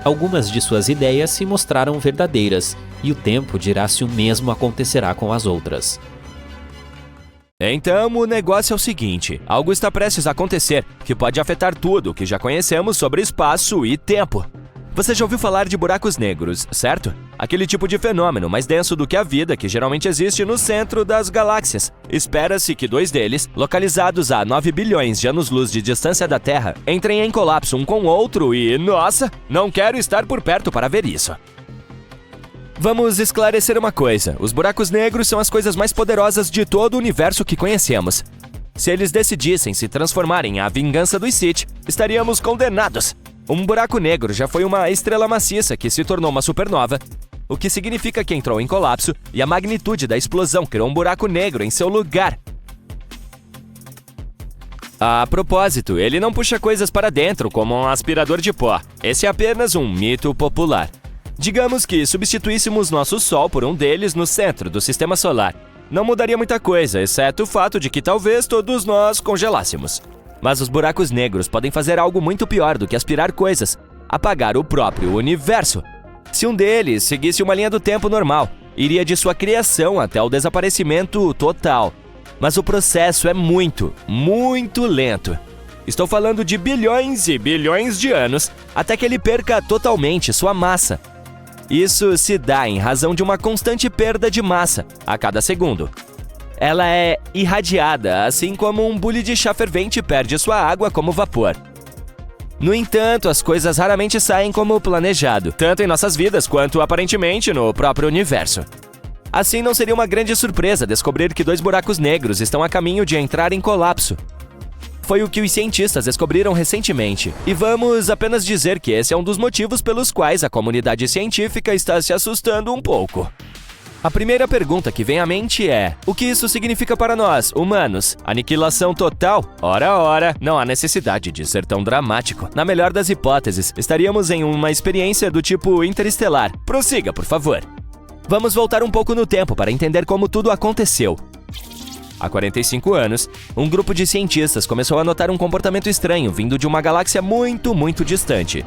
Algumas de suas ideias se mostraram verdadeiras, e o tempo dirá se o mesmo acontecerá com as outras. Então, o negócio é o seguinte: algo está prestes a acontecer que pode afetar tudo o que já conhecemos sobre espaço e tempo. Você já ouviu falar de buracos negros, certo? Aquele tipo de fenômeno mais denso do que a vida que geralmente existe no centro das galáxias. Espera-se que 2 deles, localizados a 9 bilhões de anos-luz de distância da Terra, entrem em colapso um com o outro e, nossa, não quero estar por perto para ver isso. Vamos esclarecer uma coisa: os buracos negros são as coisas mais poderosas de todo o universo que conhecemos. Se eles decidissem se transformarem em a vingança dos Sith, estaríamos condenados. Um buraco negro já foi uma estrela maciça que se tornou uma supernova, o que significa que entrou em colapso e a magnitude da explosão criou um buraco negro em seu lugar. A propósito, ele não puxa coisas para dentro como um aspirador de pó. Esse é apenas um mito popular. Digamos que substituíssemos nosso Sol por um deles no centro do Sistema Solar. Não mudaria muita coisa, exceto o fato de que talvez todos nós congelássemos. Mas os buracos negros podem fazer algo muito pior do que aspirar coisas: apagar o próprio universo. Se um deles seguisse uma linha do tempo normal, iria de sua criação até o desaparecimento total. Mas o processo é muito, muito lento. Estou falando de bilhões e bilhões de anos até que ele perca totalmente sua massa. Isso se dá em razão de uma constante perda de massa a cada segundo. Ela é irradiada, assim como um bule de chá fervente perde sua água como vapor. No entanto, as coisas raramente saem como planejado, tanto em nossas vidas quanto, aparentemente, no próprio universo. Assim, não seria uma grande surpresa descobrir que 2 buracos negros estão a caminho de entrar em colapso. Foi o que os cientistas descobriram recentemente, e vamos apenas dizer que esse é um dos motivos pelos quais a comunidade científica está se assustando um pouco. A primeira pergunta que vem à mente é: o que isso significa para nós, humanos? Aniquilação total? Ora, não há necessidade de ser tão dramático. Na melhor das hipóteses, estaríamos em uma experiência do tipo interestelar. Prossiga, por favor. Vamos voltar um pouco no tempo para entender como tudo aconteceu. Há 45 anos, um grupo de cientistas começou a notar um comportamento estranho vindo de uma galáxia muito, muito distante.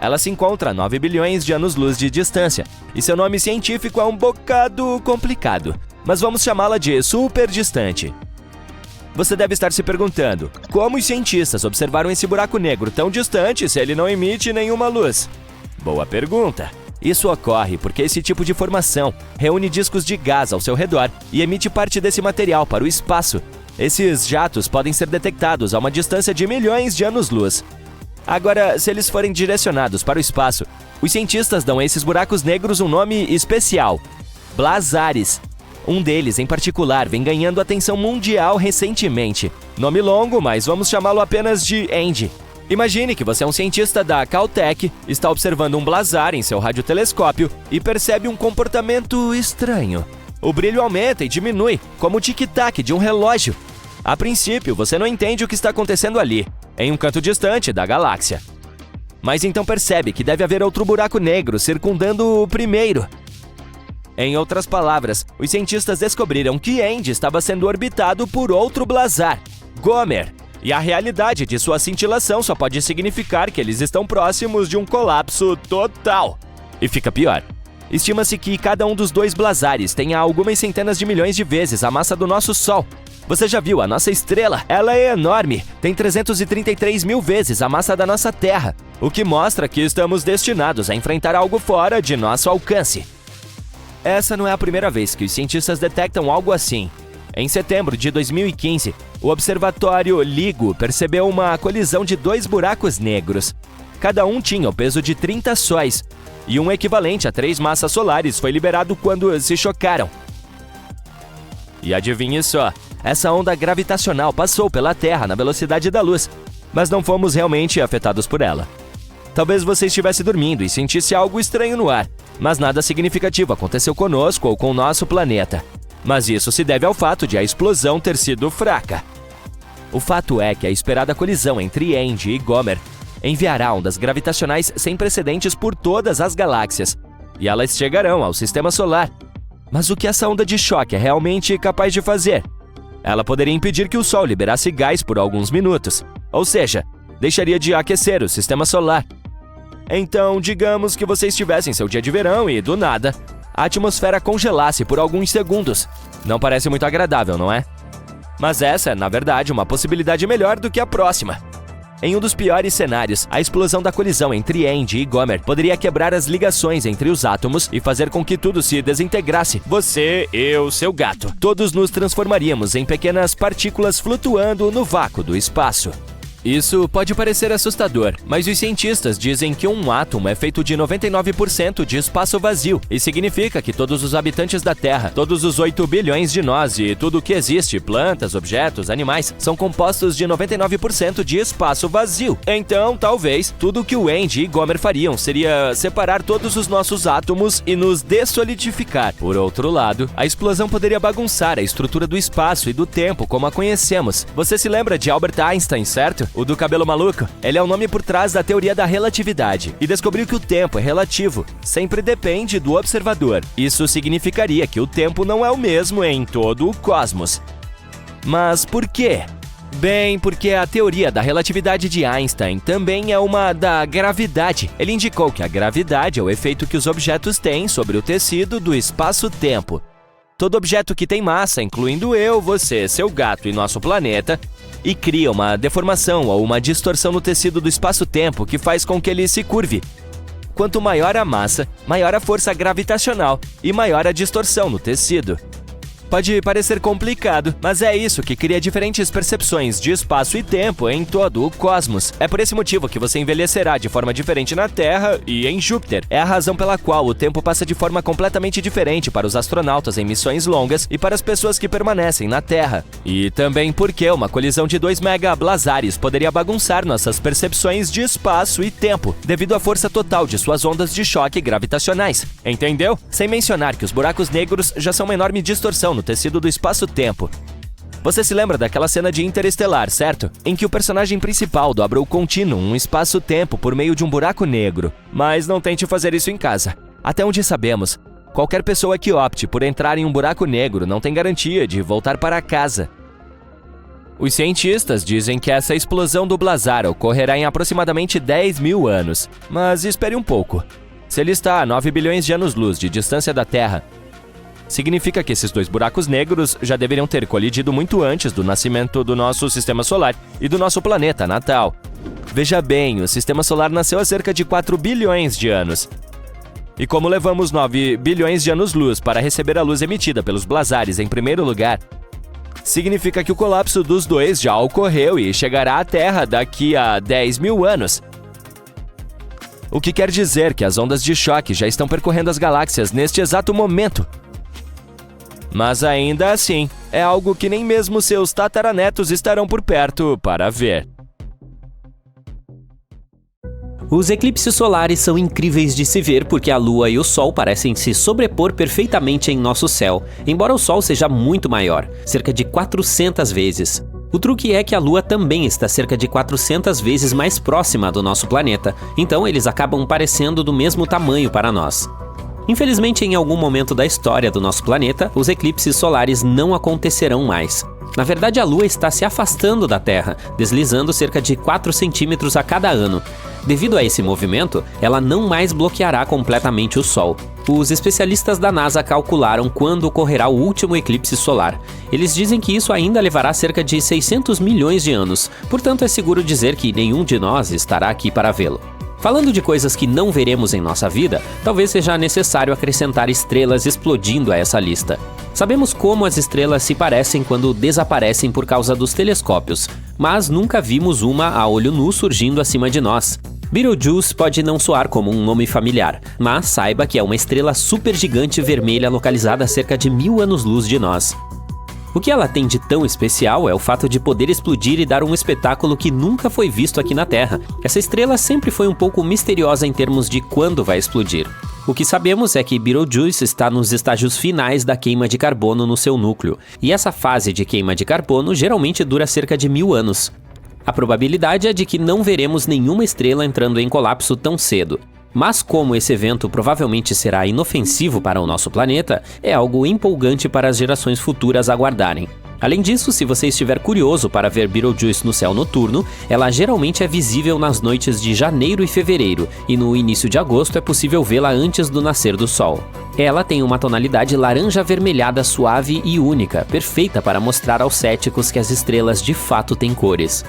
Ela se encontra a 9 bilhões de anos-luz de distância, e seu nome científico é um bocado complicado, mas vamos chamá-la de super distante. Você deve estar se perguntando: como os cientistas observaram esse buraco negro tão distante se ele não emite nenhuma luz? Boa pergunta! Isso ocorre porque esse tipo de formação reúne discos de gás ao seu redor e emite parte desse material para o espaço. Esses jatos podem ser detectados a uma distância de milhões de anos-luz. Agora, se eles forem direcionados para o espaço, os cientistas dão a esses buracos negros um nome especial: blazares. Um deles, em particular, vem ganhando atenção mundial recentemente. Nome longo, mas vamos chamá-lo apenas de Andy. Imagine que você é um cientista da Caltech, está observando um blazar em seu radiotelescópio e percebe um comportamento estranho. O brilho aumenta e diminui, como o tic-tac de um relógio. A princípio, você não entende o que está acontecendo ali, em um canto distante da galáxia. Mas então percebe que deve haver outro buraco negro circundando o primeiro. Em outras palavras, os cientistas descobriram que Andy estava sendo orbitado por outro blazar, Gomer. E a realidade de sua cintilação só pode significar que eles estão próximos de um colapso total. E fica pior. Estima-se que cada um dos 2 blazares tenha algumas centenas de milhões de vezes a massa do nosso Sol. Você já viu a nossa estrela? Ela é enorme, tem 333 mil vezes a massa da nossa Terra, o que mostra que estamos destinados a enfrentar algo fora de nosso alcance. Essa não é a primeira vez que os cientistas detectam algo assim. Em setembro de 2015, o observatório LIGO percebeu uma colisão de 2 buracos negros. Cada um tinha o peso de 30 sóis, e um equivalente a 3 massas solares foi liberado quando se chocaram. E adivinhe só, essa onda gravitacional passou pela Terra na velocidade da luz, mas não fomos realmente afetados por ela. Talvez você estivesse dormindo e sentisse algo estranho no ar, mas nada significativo aconteceu conosco ou com o nosso planeta. Mas isso se deve ao fato de a explosão ter sido fraca. O fato é que a esperada colisão entre Andy e Gomer enviará ondas gravitacionais sem precedentes por todas as galáxias, e elas chegarão ao Sistema Solar. Mas o que essa onda de choque é realmente capaz de fazer? Ela poderia impedir que o Sol liberasse gás por alguns minutos, ou seja, deixaria de aquecer o Sistema Solar. Então, digamos que você estivesse em seu dia de verão e, do nada, a atmosfera congelasse por alguns segundos. Não parece muito agradável, não é? Mas essa é, na verdade, uma possibilidade melhor do que a próxima. Em um dos piores cenários, a explosão da colisão entre Andy e Gomer poderia quebrar as ligações entre os átomos e fazer com que tudo se desintegrasse. Você, eu, seu gato. Todos nos transformaríamos em pequenas partículas flutuando no vácuo do espaço. Isso pode parecer assustador, mas os cientistas dizem que um átomo é feito de 99% de espaço vazio, e significa que todos os habitantes da Terra, todos os 8 bilhões de nós e tudo o que existe, plantas, objetos, animais, são compostos de 99% de espaço vazio. Então, talvez, tudo o que o Andy e Gomer fariam seria separar todos os nossos átomos e nos dessolidificar. Por outro lado, a explosão poderia bagunçar a estrutura do espaço e do tempo como a conhecemos. Você se lembra de Albert Einstein, certo? O do cabelo maluco? Ele é o nome por trás da teoria da relatividade e descobriu que o tempo é relativo, sempre depende do observador. Isso significaria que o tempo não é o mesmo em todo o cosmos. Mas por quê? Bem, porque a teoria da relatividade de Einstein também é uma da gravidade. Ele indicou que a gravidade é o efeito que os objetos têm sobre o tecido do espaço-tempo. Todo objeto que tem massa, incluindo eu, você, seu gato e nosso planeta, e cria uma deformação ou uma distorção no tecido do espaço-tempo que faz com que ele se curve. Quanto maior a massa, maior a força gravitacional e maior a distorção no tecido. Pode parecer complicado, mas é isso que cria diferentes percepções de espaço e tempo em todo o cosmos. É por esse motivo que você envelhecerá de forma diferente na Terra e em Júpiter. É a razão pela qual o tempo passa de forma completamente diferente para os astronautas em missões longas e para as pessoas que permanecem na Terra. E também porque uma colisão de 2 megablazares poderia bagunçar nossas percepções de espaço e tempo, devido à força total de suas ondas de choque gravitacionais. Entendeu? Sem mencionar que os buracos negros já são uma enorme distorção no tecido do espaço-tempo. Você se lembra daquela cena de Interestelar, certo? Em que o personagem principal dobra o contínuo, um espaço-tempo, por meio de um buraco negro. Mas não tente fazer isso em casa. Até onde sabemos, qualquer pessoa que opte por entrar em um buraco negro não tem garantia de voltar para casa. Os cientistas dizem que essa explosão do blazar ocorrerá em aproximadamente 10 mil anos. Mas espere um pouco. Se ele está a 9 bilhões de anos-luz de distância da Terra, significa que esses 2 buracos negros já deveriam ter colidido muito antes do nascimento do nosso sistema solar e do nosso planeta natal. Veja bem, o sistema solar nasceu há cerca de 4 bilhões de anos. E como levamos 9 bilhões de anos-luz para receber a luz emitida pelos blazares em primeiro lugar, significa que o colapso dos 2 já ocorreu e chegará à Terra daqui a 10 mil anos. O que quer dizer que as ondas de choque já estão percorrendo as galáxias neste exato momento. Mas ainda assim, é algo que nem mesmo seus tataranetos estarão por perto para ver. Os eclipses solares são incríveis de se ver porque a Lua e o Sol parecem se sobrepor perfeitamente em nosso céu, embora o Sol seja muito maior, cerca de 400 vezes. O truque é que a Lua também está cerca de 400 vezes mais próxima do nosso planeta, então eles acabam parecendo do mesmo tamanho para nós. Infelizmente, em algum momento da história do nosso planeta, os eclipses solares não acontecerão mais. Na verdade, a Lua está se afastando da Terra, deslizando cerca de 4 centímetros a cada ano. Devido a esse movimento, ela não mais bloqueará completamente o Sol. Os especialistas da NASA calcularam quando ocorrerá o último eclipse solar. Eles dizem que isso ainda levará cerca de 600 milhões de anos, portanto é seguro dizer que nenhum de nós estará aqui para vê-lo. Falando de coisas que não veremos em nossa vida, talvez seja necessário acrescentar estrelas explodindo a essa lista. Sabemos como as estrelas se parecem quando desaparecem por causa dos telescópios, mas nunca vimos uma a olho nu surgindo acima de nós. Betelgeuse pode não soar como um nome familiar, mas saiba que é uma estrela supergigante vermelha localizada a cerca de 1000 anos-luz de nós. O que ela tem de tão especial é o fato de poder explodir e dar um espetáculo que nunca foi visto aqui na Terra. Essa estrela sempre foi um pouco misteriosa em termos de quando vai explodir. O que sabemos é que Betelgeuse está nos estágios finais da queima de carbono no seu núcleo, e essa fase de queima de carbono geralmente dura cerca de 1000 anos. A probabilidade é de que não veremos nenhuma estrela entrando em colapso tão cedo. Mas como esse evento provavelmente será inofensivo para o nosso planeta, é algo empolgante para as gerações futuras aguardarem. Além disso, se você estiver curioso para ver Betelgeuse no céu noturno, ela geralmente é visível nas noites de janeiro e fevereiro, e no início de agosto é possível vê-la antes do nascer do sol. Ela tem uma tonalidade laranja avermelhada suave e única, perfeita para mostrar aos céticos que as estrelas de fato têm cores.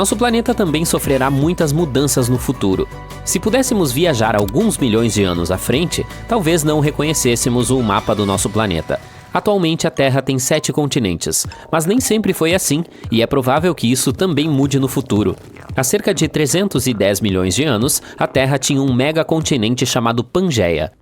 Nosso planeta também sofrerá muitas mudanças no futuro. Se pudéssemos viajar alguns milhões de anos à frente, talvez não reconhecêssemos o mapa do nosso planeta. Atualmente a Terra tem 7 continentes, mas nem sempre foi assim, e é provável que isso também mude no futuro. Há cerca de 310 milhões de anos, a Terra tinha um megacontinente chamado Pangeia.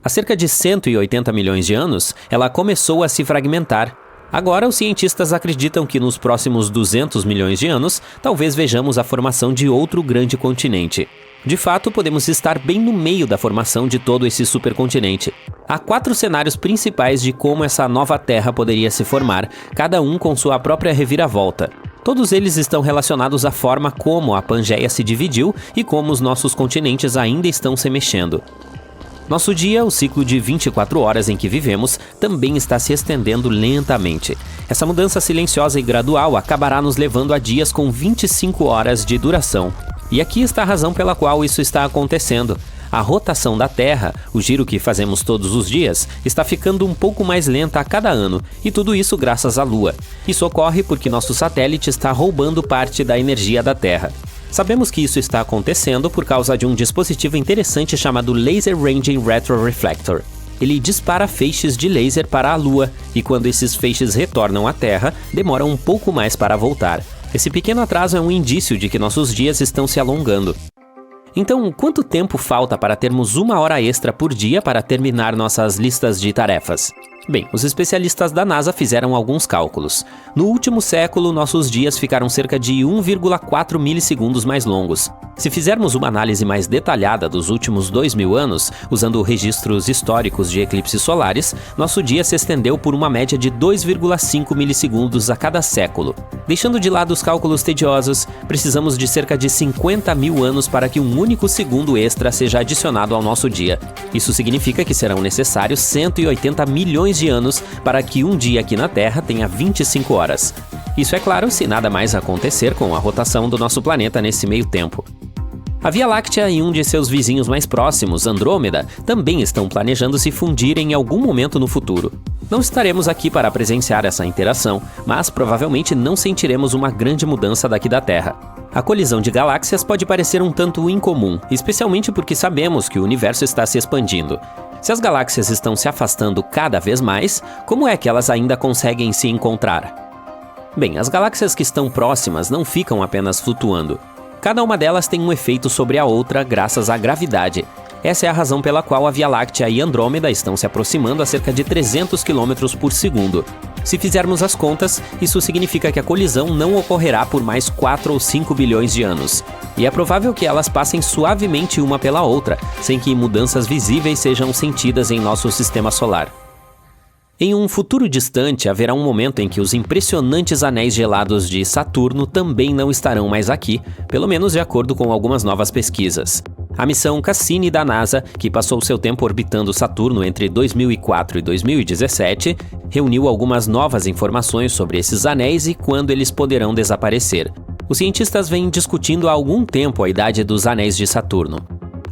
Há cerca de 180 milhões de anos, ela começou a se fragmentar. Agora, os cientistas acreditam que nos próximos 200 milhões de anos, talvez vejamos a formação de outro grande continente. De fato, podemos estar bem no meio da formação de todo esse supercontinente. Há 4 cenários principais de como essa nova Terra poderia se formar, cada um com sua própria reviravolta. Todos eles estão relacionados à forma como a Pangeia se dividiu e como os nossos continentes ainda estão se mexendo. Nosso dia, o ciclo de 24 horas em que vivemos, também está se estendendo lentamente. Essa mudança silenciosa e gradual acabará nos levando a dias com 25 horas de duração. E aqui está a razão pela qual isso está acontecendo. A rotação da Terra, o giro que fazemos todos os dias, está ficando um pouco mais lenta a cada ano, e tudo isso graças à Lua. Isso ocorre porque nosso satélite está roubando parte da energia da Terra. Sabemos que isso está acontecendo por causa de um dispositivo interessante chamado Laser Ranging Retroreflector. Ele dispara feixes de laser para a Lua, e quando esses feixes retornam à Terra, demoram um pouco mais para voltar. Esse pequeno atraso é um indício de que nossos dias estão se alongando. Então, quanto tempo falta para termos 1 hora extra por dia para terminar nossas listas de tarefas? Bem, os especialistas da NASA fizeram alguns cálculos. No último século, nossos dias ficaram cerca de 1,4 milissegundos mais longos. Se fizermos uma análise mais detalhada dos últimos 2.000 anos, usando registros históricos de eclipses solares, nosso dia se estendeu por uma média de 2,5 milissegundos a cada século. Deixando de lado os cálculos tediosos, precisamos de cerca de 50 mil anos para que um único segundo extra seja adicionado ao nosso dia. Isso significa que serão necessários 180 milhões de anos para que um dia aqui na Terra tenha 25 horas. Isso é claro se nada mais acontecer com a rotação do nosso planeta nesse meio tempo. A Via Láctea e um de seus vizinhos mais próximos, Andrômeda, também estão planejando se fundir em algum momento no futuro. Não estaremos aqui para presenciar essa interação, mas provavelmente não sentiremos uma grande mudança daqui da Terra. A colisão de galáxias pode parecer um tanto incomum, especialmente porque sabemos que o universo está se expandindo. Se as galáxias estão se afastando cada vez mais, como é que elas ainda conseguem se encontrar? Bem, as galáxias que estão próximas não ficam apenas flutuando. Cada uma delas tem um efeito sobre a outra graças à gravidade. Essa é a razão pela qual a Via Láctea e Andrômeda estão se aproximando a cerca de 300 km por segundo. Se fizermos as contas, isso significa que a colisão não ocorrerá por mais 4 ou 5 bilhões de anos. E é provável que elas passem suavemente uma pela outra, sem que mudanças visíveis sejam sentidas em nosso sistema solar. Em um futuro distante, haverá um momento em que os impressionantes anéis gelados de Saturno também não estarão mais aqui, pelo menos de acordo com algumas novas pesquisas. A missão Cassini da NASA, que passou seu tempo orbitando Saturno entre 2004 e 2017, reuniu algumas novas informações sobre esses anéis e quando eles poderão desaparecer. Os cientistas vêm discutindo há algum tempo a idade dos anéis de Saturno.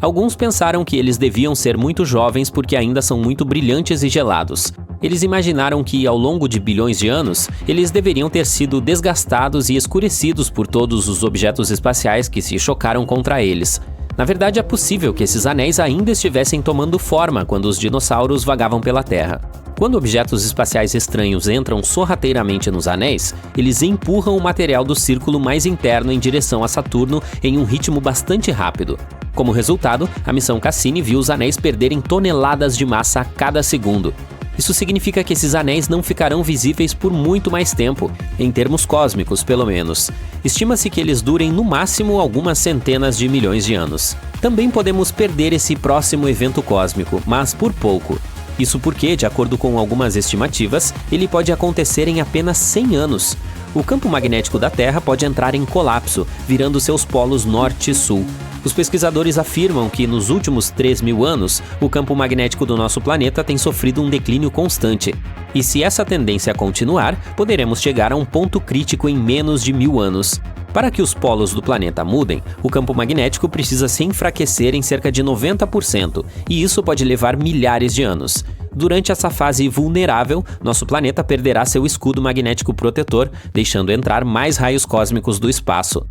Alguns pensaram que eles deviam ser muito jovens porque ainda são muito brilhantes e gelados. Eles imaginaram que, ao longo de bilhões de anos, eles deveriam ter sido desgastados e escurecidos por todos os objetos espaciais que se chocaram contra eles. Na verdade, é possível que esses anéis ainda estivessem tomando forma quando os dinossauros vagavam pela Terra. Quando objetos espaciais estranhos entram sorrateiramente nos anéis, eles empurram o material do círculo mais interno em direção a Saturno em um ritmo bastante rápido. Como resultado, a missão Cassini viu os anéis perderem toneladas de massa a cada segundo. Isso significa que esses anéis não ficarão visíveis por muito mais tempo, em termos cósmicos, pelo menos. Estima-se que eles durem no máximo algumas centenas de milhões de anos. Também podemos perder esse próximo evento cósmico, mas por pouco. Isso porque, de acordo com algumas estimativas, ele pode acontecer em apenas 100 anos. O campo magnético da Terra pode entrar em colapso, virando seus polos norte e sul. Os pesquisadores afirmam que nos últimos 3.000 anos, o campo magnético do nosso planeta tem sofrido um declínio constante. E se essa tendência continuar, poderemos chegar a um ponto crítico em menos de 1.000 anos. Para que os polos do planeta mudem, o campo magnético precisa se enfraquecer em cerca de 90%, e isso pode levar milhares de anos. Durante essa fase vulnerável, nosso planeta perderá seu escudo magnético protetor, deixando entrar mais raios cósmicos do espaço.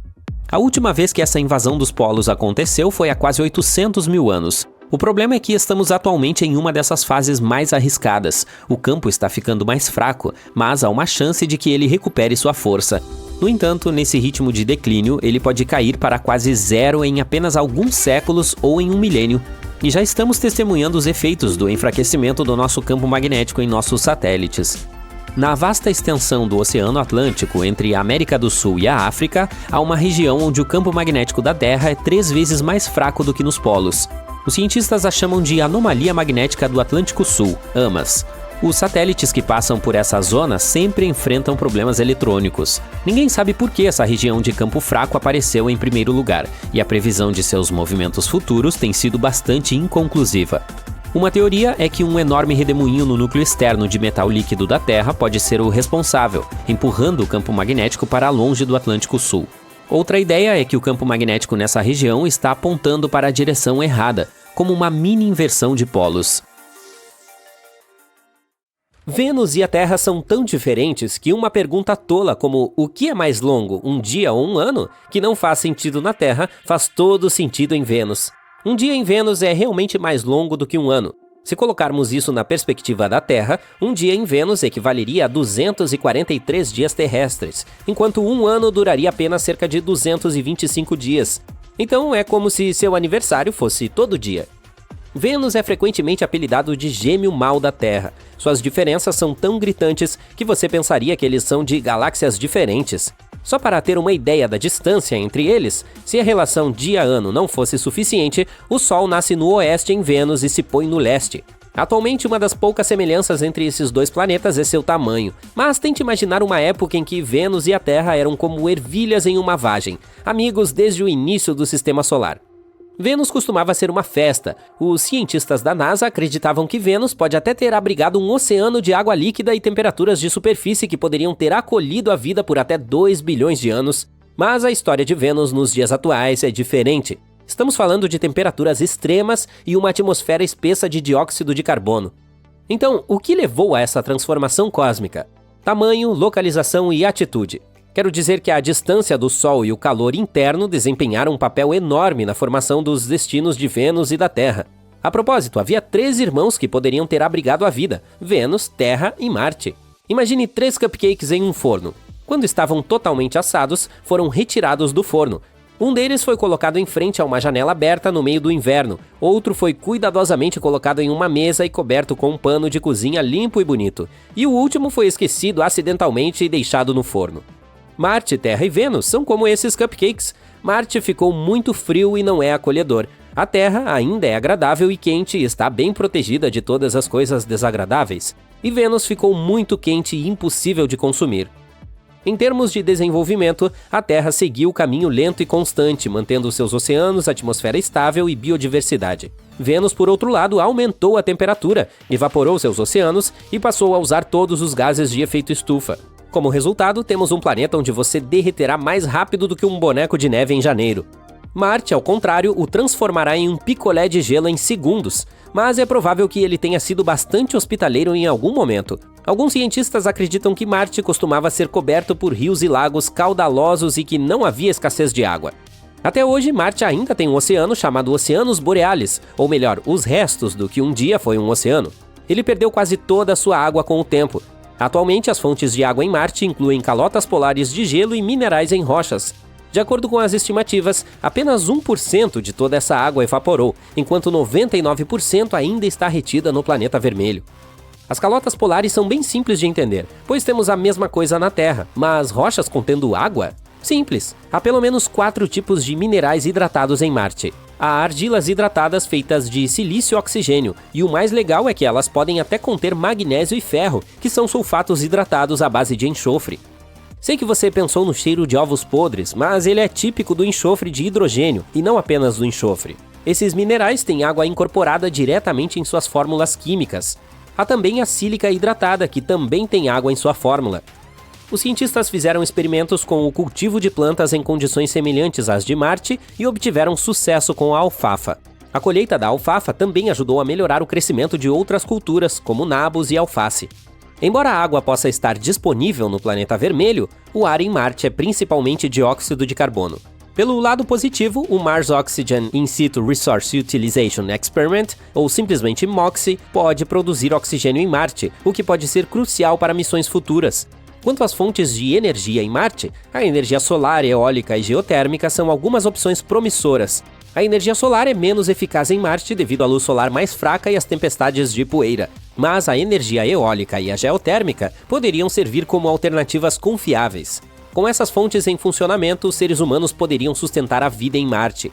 A última vez que essa invasão dos polos aconteceu foi há quase 800 mil anos. O problema é que estamos atualmente em uma dessas fases mais arriscadas. O campo está ficando mais fraco, mas há uma chance de que ele recupere sua força. No entanto, nesse ritmo de declínio, ele pode cair para quase zero em apenas alguns séculos ou em um milênio. E já estamos testemunhando os efeitos do enfraquecimento do nosso campo magnético em nossos satélites. Na vasta extensão do Oceano Atlântico entre a América do Sul e a África, há uma região onde o campo magnético da Terra é 3 vezes mais fraco do que nos polos. Os cientistas a chamam de Anomalia Magnética do Atlântico Sul, AMAS. Os satélites que passam por essa zona sempre enfrentam problemas eletrônicos. Ninguém sabe por que essa região de campo fraco apareceu em primeiro lugar, e a previsão de seus movimentos futuros tem sido bastante inconclusiva. Uma teoria é que um enorme redemoinho no núcleo externo de metal líquido da Terra pode ser o responsável, empurrando o campo magnético para longe do Atlântico Sul. Outra ideia é que o campo magnético nessa região está apontando para a direção errada, como uma mini inversão de polos. Vênus e a Terra são tão diferentes que uma pergunta tola como o que é mais longo, um dia ou um ano, que não faz sentido na Terra, faz todo sentido em Vênus. Um dia em Vênus é realmente mais longo do que um ano. Se colocarmos isso na perspectiva da Terra, um dia em Vênus equivaleria a 243 dias terrestres, enquanto um ano duraria apenas cerca de 225 dias. Então é como se seu aniversário fosse todo dia. Vênus é frequentemente apelidado de gêmeo mau da Terra. Suas diferenças são tão gritantes que você pensaria que eles são de galáxias diferentes. Só para ter uma ideia da distância entre eles, se a relação dia-ano não fosse suficiente, o Sol nasce no oeste em Vênus e se põe no leste. Atualmente, uma das poucas semelhanças entre esses dois planetas é seu tamanho, mas tente imaginar uma época em que Vênus e a Terra eram como ervilhas em uma vagem, amigos desde o início do Sistema Solar. Vênus costumava ser uma festa. Os cientistas da NASA acreditavam que Vênus pode até ter abrigado um oceano de água líquida e temperaturas de superfície que poderiam ter acolhido a vida por até 2 bilhões de anos. Mas a história de Vênus nos dias atuais é diferente. Estamos falando de temperaturas extremas e uma atmosfera espessa de dióxido de carbono. Então, o que levou a essa transformação cósmica? Tamanho, localização e atitude. Quero dizer que a distância do Sol e o calor interno desempenharam um papel enorme na formação dos destinos de Vênus e da Terra. A propósito, havia 3 irmãos que poderiam ter abrigado a vida: Vênus, Terra e Marte. Imagine 3 cupcakes em um forno. Quando estavam totalmente assados, foram retirados do forno. Um deles foi colocado em frente a uma janela aberta no meio do inverno, outro foi cuidadosamente colocado em uma mesa e coberto com um pano de cozinha limpo e bonito, e o último foi esquecido acidentalmente e deixado no forno. Marte, Terra e Vênus são como esses cupcakes. Marte ficou muito frio e não é acolhedor. A Terra ainda é agradável e quente e está bem protegida de todas as coisas desagradáveis. E Vênus ficou muito quente e impossível de consumir. Em termos de desenvolvimento, a Terra seguiu o caminho lento e constante, mantendo seus oceanos, atmosfera estável e biodiversidade. Vênus, por outro lado, aumentou a temperatura, evaporou seus oceanos e passou a usar todos os gases de efeito estufa. Como resultado, temos um planeta onde você derreterá mais rápido do que um boneco de neve em janeiro. Marte, ao contrário, o transformará em um picolé de gelo em segundos, mas é provável que ele tenha sido bastante hospitaleiro em algum momento. Alguns cientistas acreditam que Marte costumava ser coberto por rios e lagos caudalosos e que não havia escassez de água. Até hoje, Marte ainda tem um oceano chamado Oceanos Borealis, ou melhor, os restos do que um dia foi um oceano. Ele perdeu quase toda a sua água com o tempo. Atualmente, as fontes de água em Marte incluem calotas polares de gelo e minerais em rochas. De acordo com as estimativas, apenas 1% de toda essa água evaporou, enquanto 99% ainda está retida no planeta vermelho. As calotas polares são bem simples de entender, pois temos a mesma coisa na Terra, mas rochas contendo água? Simples. Há pelo menos 4 tipos de minerais hidratados em Marte. Há argilas hidratadas feitas de silício e oxigênio, e o mais legal é que elas podem até conter magnésio e ferro, que são sulfatos hidratados à base de enxofre. Sei que você pensou no cheiro de ovos podres, mas ele é típico do enxofre de hidrogênio, e não apenas do enxofre. Esses minerais têm água incorporada diretamente em suas fórmulas químicas. Há também a sílica hidratada, que também tem água em sua fórmula. Os cientistas fizeram experimentos com o cultivo de plantas em condições semelhantes às de Marte e obtiveram sucesso com a alfafa. A colheita da alfafa também ajudou a melhorar o crescimento de outras culturas, como nabos e alface. Embora a água possa estar disponível no planeta vermelho, o ar em Marte é principalmente dióxido de carbono. Pelo lado positivo, o Mars Oxygen In Situ Resource Utilization Experiment, ou simplesmente MOXIE, pode produzir oxigênio em Marte, o que pode ser crucial para missões futuras. Quanto às fontes de energia em Marte, a energia solar, eólica e geotérmica são algumas opções promissoras. A energia solar é menos eficaz em Marte devido à luz solar mais fraca e às tempestades de poeira, mas a energia eólica e a geotérmica poderiam servir como alternativas confiáveis. Com essas fontes em funcionamento, os seres humanos poderiam sustentar a vida em Marte.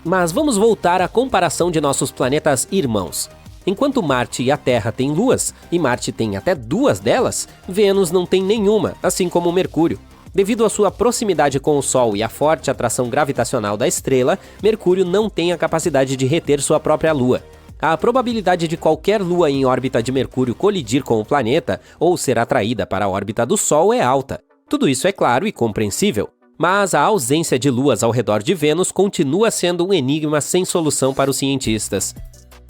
Mas vamos voltar à comparação de nossos planetas irmãos. Enquanto Marte e a Terra têm luas, e Marte tem até 2 delas, Vênus não tem nenhuma, assim como Mercúrio. Devido à sua proximidade com o Sol e à forte atração gravitacional da estrela, Mercúrio não tem a capacidade de reter sua própria lua. A probabilidade de qualquer lua em órbita de Mercúrio colidir com o planeta ou ser atraída para a órbita do Sol é alta. Tudo isso é claro e compreensível, mas a ausência de luas ao redor de Vênus continua sendo um enigma sem solução para os cientistas.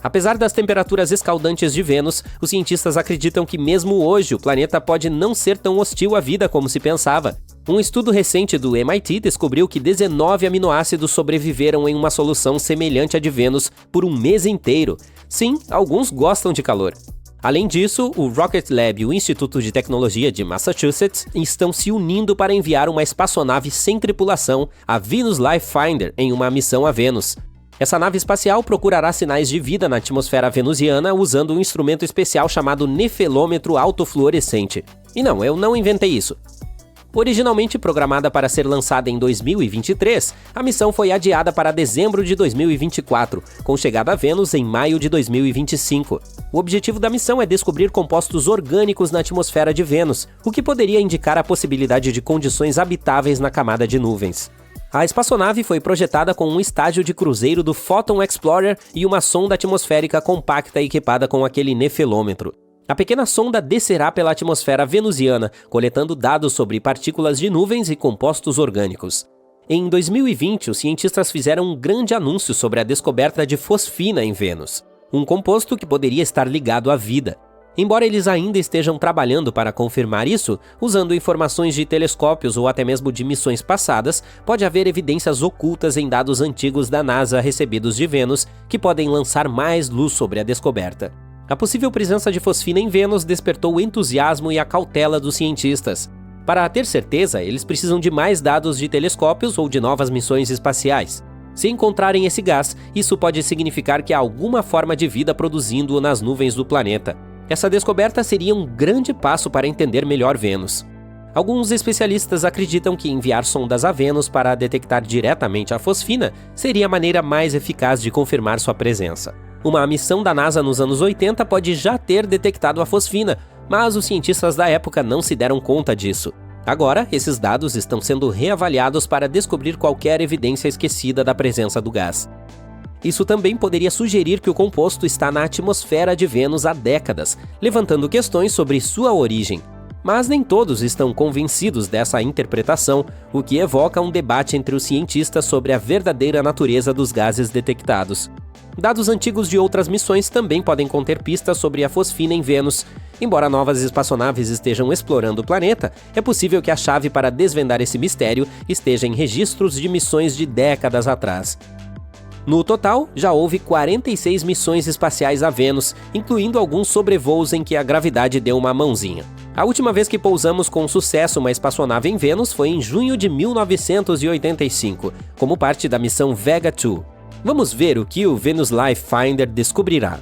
Apesar das temperaturas escaldantes de Vênus, os cientistas acreditam que mesmo hoje o planeta pode não ser tão hostil à vida como se pensava. Um estudo recente do MIT descobriu que 19 aminoácidos sobreviveram em uma solução semelhante à de Vênus por um mês inteiro. Sim, alguns gostam de calor. Além disso, o Rocket Lab e o Instituto de Tecnologia de Massachusetts estão se unindo para enviar uma espaçonave sem tripulação, a Venus Life Finder, em uma missão a Vênus. Essa nave espacial procurará sinais de vida na atmosfera venusiana usando um instrumento especial chamado nefelômetro autofluorescente. E não, eu não inventei isso. Originalmente programada para ser lançada em 2023, a missão foi adiada para dezembro de 2024, com chegada a Vênus em maio de 2025. O objetivo da missão é descobrir compostos orgânicos na atmosfera de Vênus, o que poderia indicar a possibilidade de condições habitáveis na camada de nuvens. A espaçonave foi projetada com um estágio de cruzeiro do Photon Explorer e uma sonda atmosférica compacta equipada com aquele nefelômetro. A pequena sonda descerá pela atmosfera venusiana, coletando dados sobre partículas de nuvens e compostos orgânicos. Em 2020, os cientistas fizeram um grande anúncio sobre a descoberta de fosfina em Vênus, um composto que poderia estar ligado à vida. Embora eles ainda estejam trabalhando para confirmar isso, usando informações de telescópios ou até mesmo de missões passadas, pode haver evidências ocultas em dados antigos da NASA recebidos de Vênus que podem lançar mais luz sobre a descoberta. A possível presença de fosfina em Vênus despertou o entusiasmo e a cautela dos cientistas. Para ter certeza, eles precisam de mais dados de telescópios ou de novas missões espaciais. Se encontrarem esse gás, isso pode significar que há alguma forma de vida produzindo-o nas nuvens do planeta. Essa descoberta seria um grande passo para entender melhor Vênus. Alguns especialistas acreditam que enviar sondas a Vênus para detectar diretamente a fosfina seria a maneira mais eficaz de confirmar sua presença. Uma missão da NASA nos anos 80 pode já ter detectado a fosfina, mas os cientistas da época não se deram conta disso. Agora, esses dados estão sendo reavaliados para descobrir qualquer evidência esquecida da presença do gás. Isso também poderia sugerir que o composto está na atmosfera de Vênus há décadas, levantando questões sobre sua origem. Mas nem todos estão convencidos dessa interpretação, o que evoca um debate entre os cientistas sobre a verdadeira natureza dos gases detectados. Dados antigos de outras missões também podem conter pistas sobre a fosfina em Vênus. Embora novas espaçonaves estejam explorando o planeta, é possível que a chave para desvendar esse mistério esteja em registros de missões de décadas atrás. No total, já houve 46 missões espaciais a Vênus, incluindo alguns sobrevoos em que a gravidade deu uma mãozinha. A última vez que pousamos com sucesso uma espaçonave em Vênus foi em junho de 1985, como parte da missão Vega 2. Vamos ver o que o Venus Life Finder descobrirá.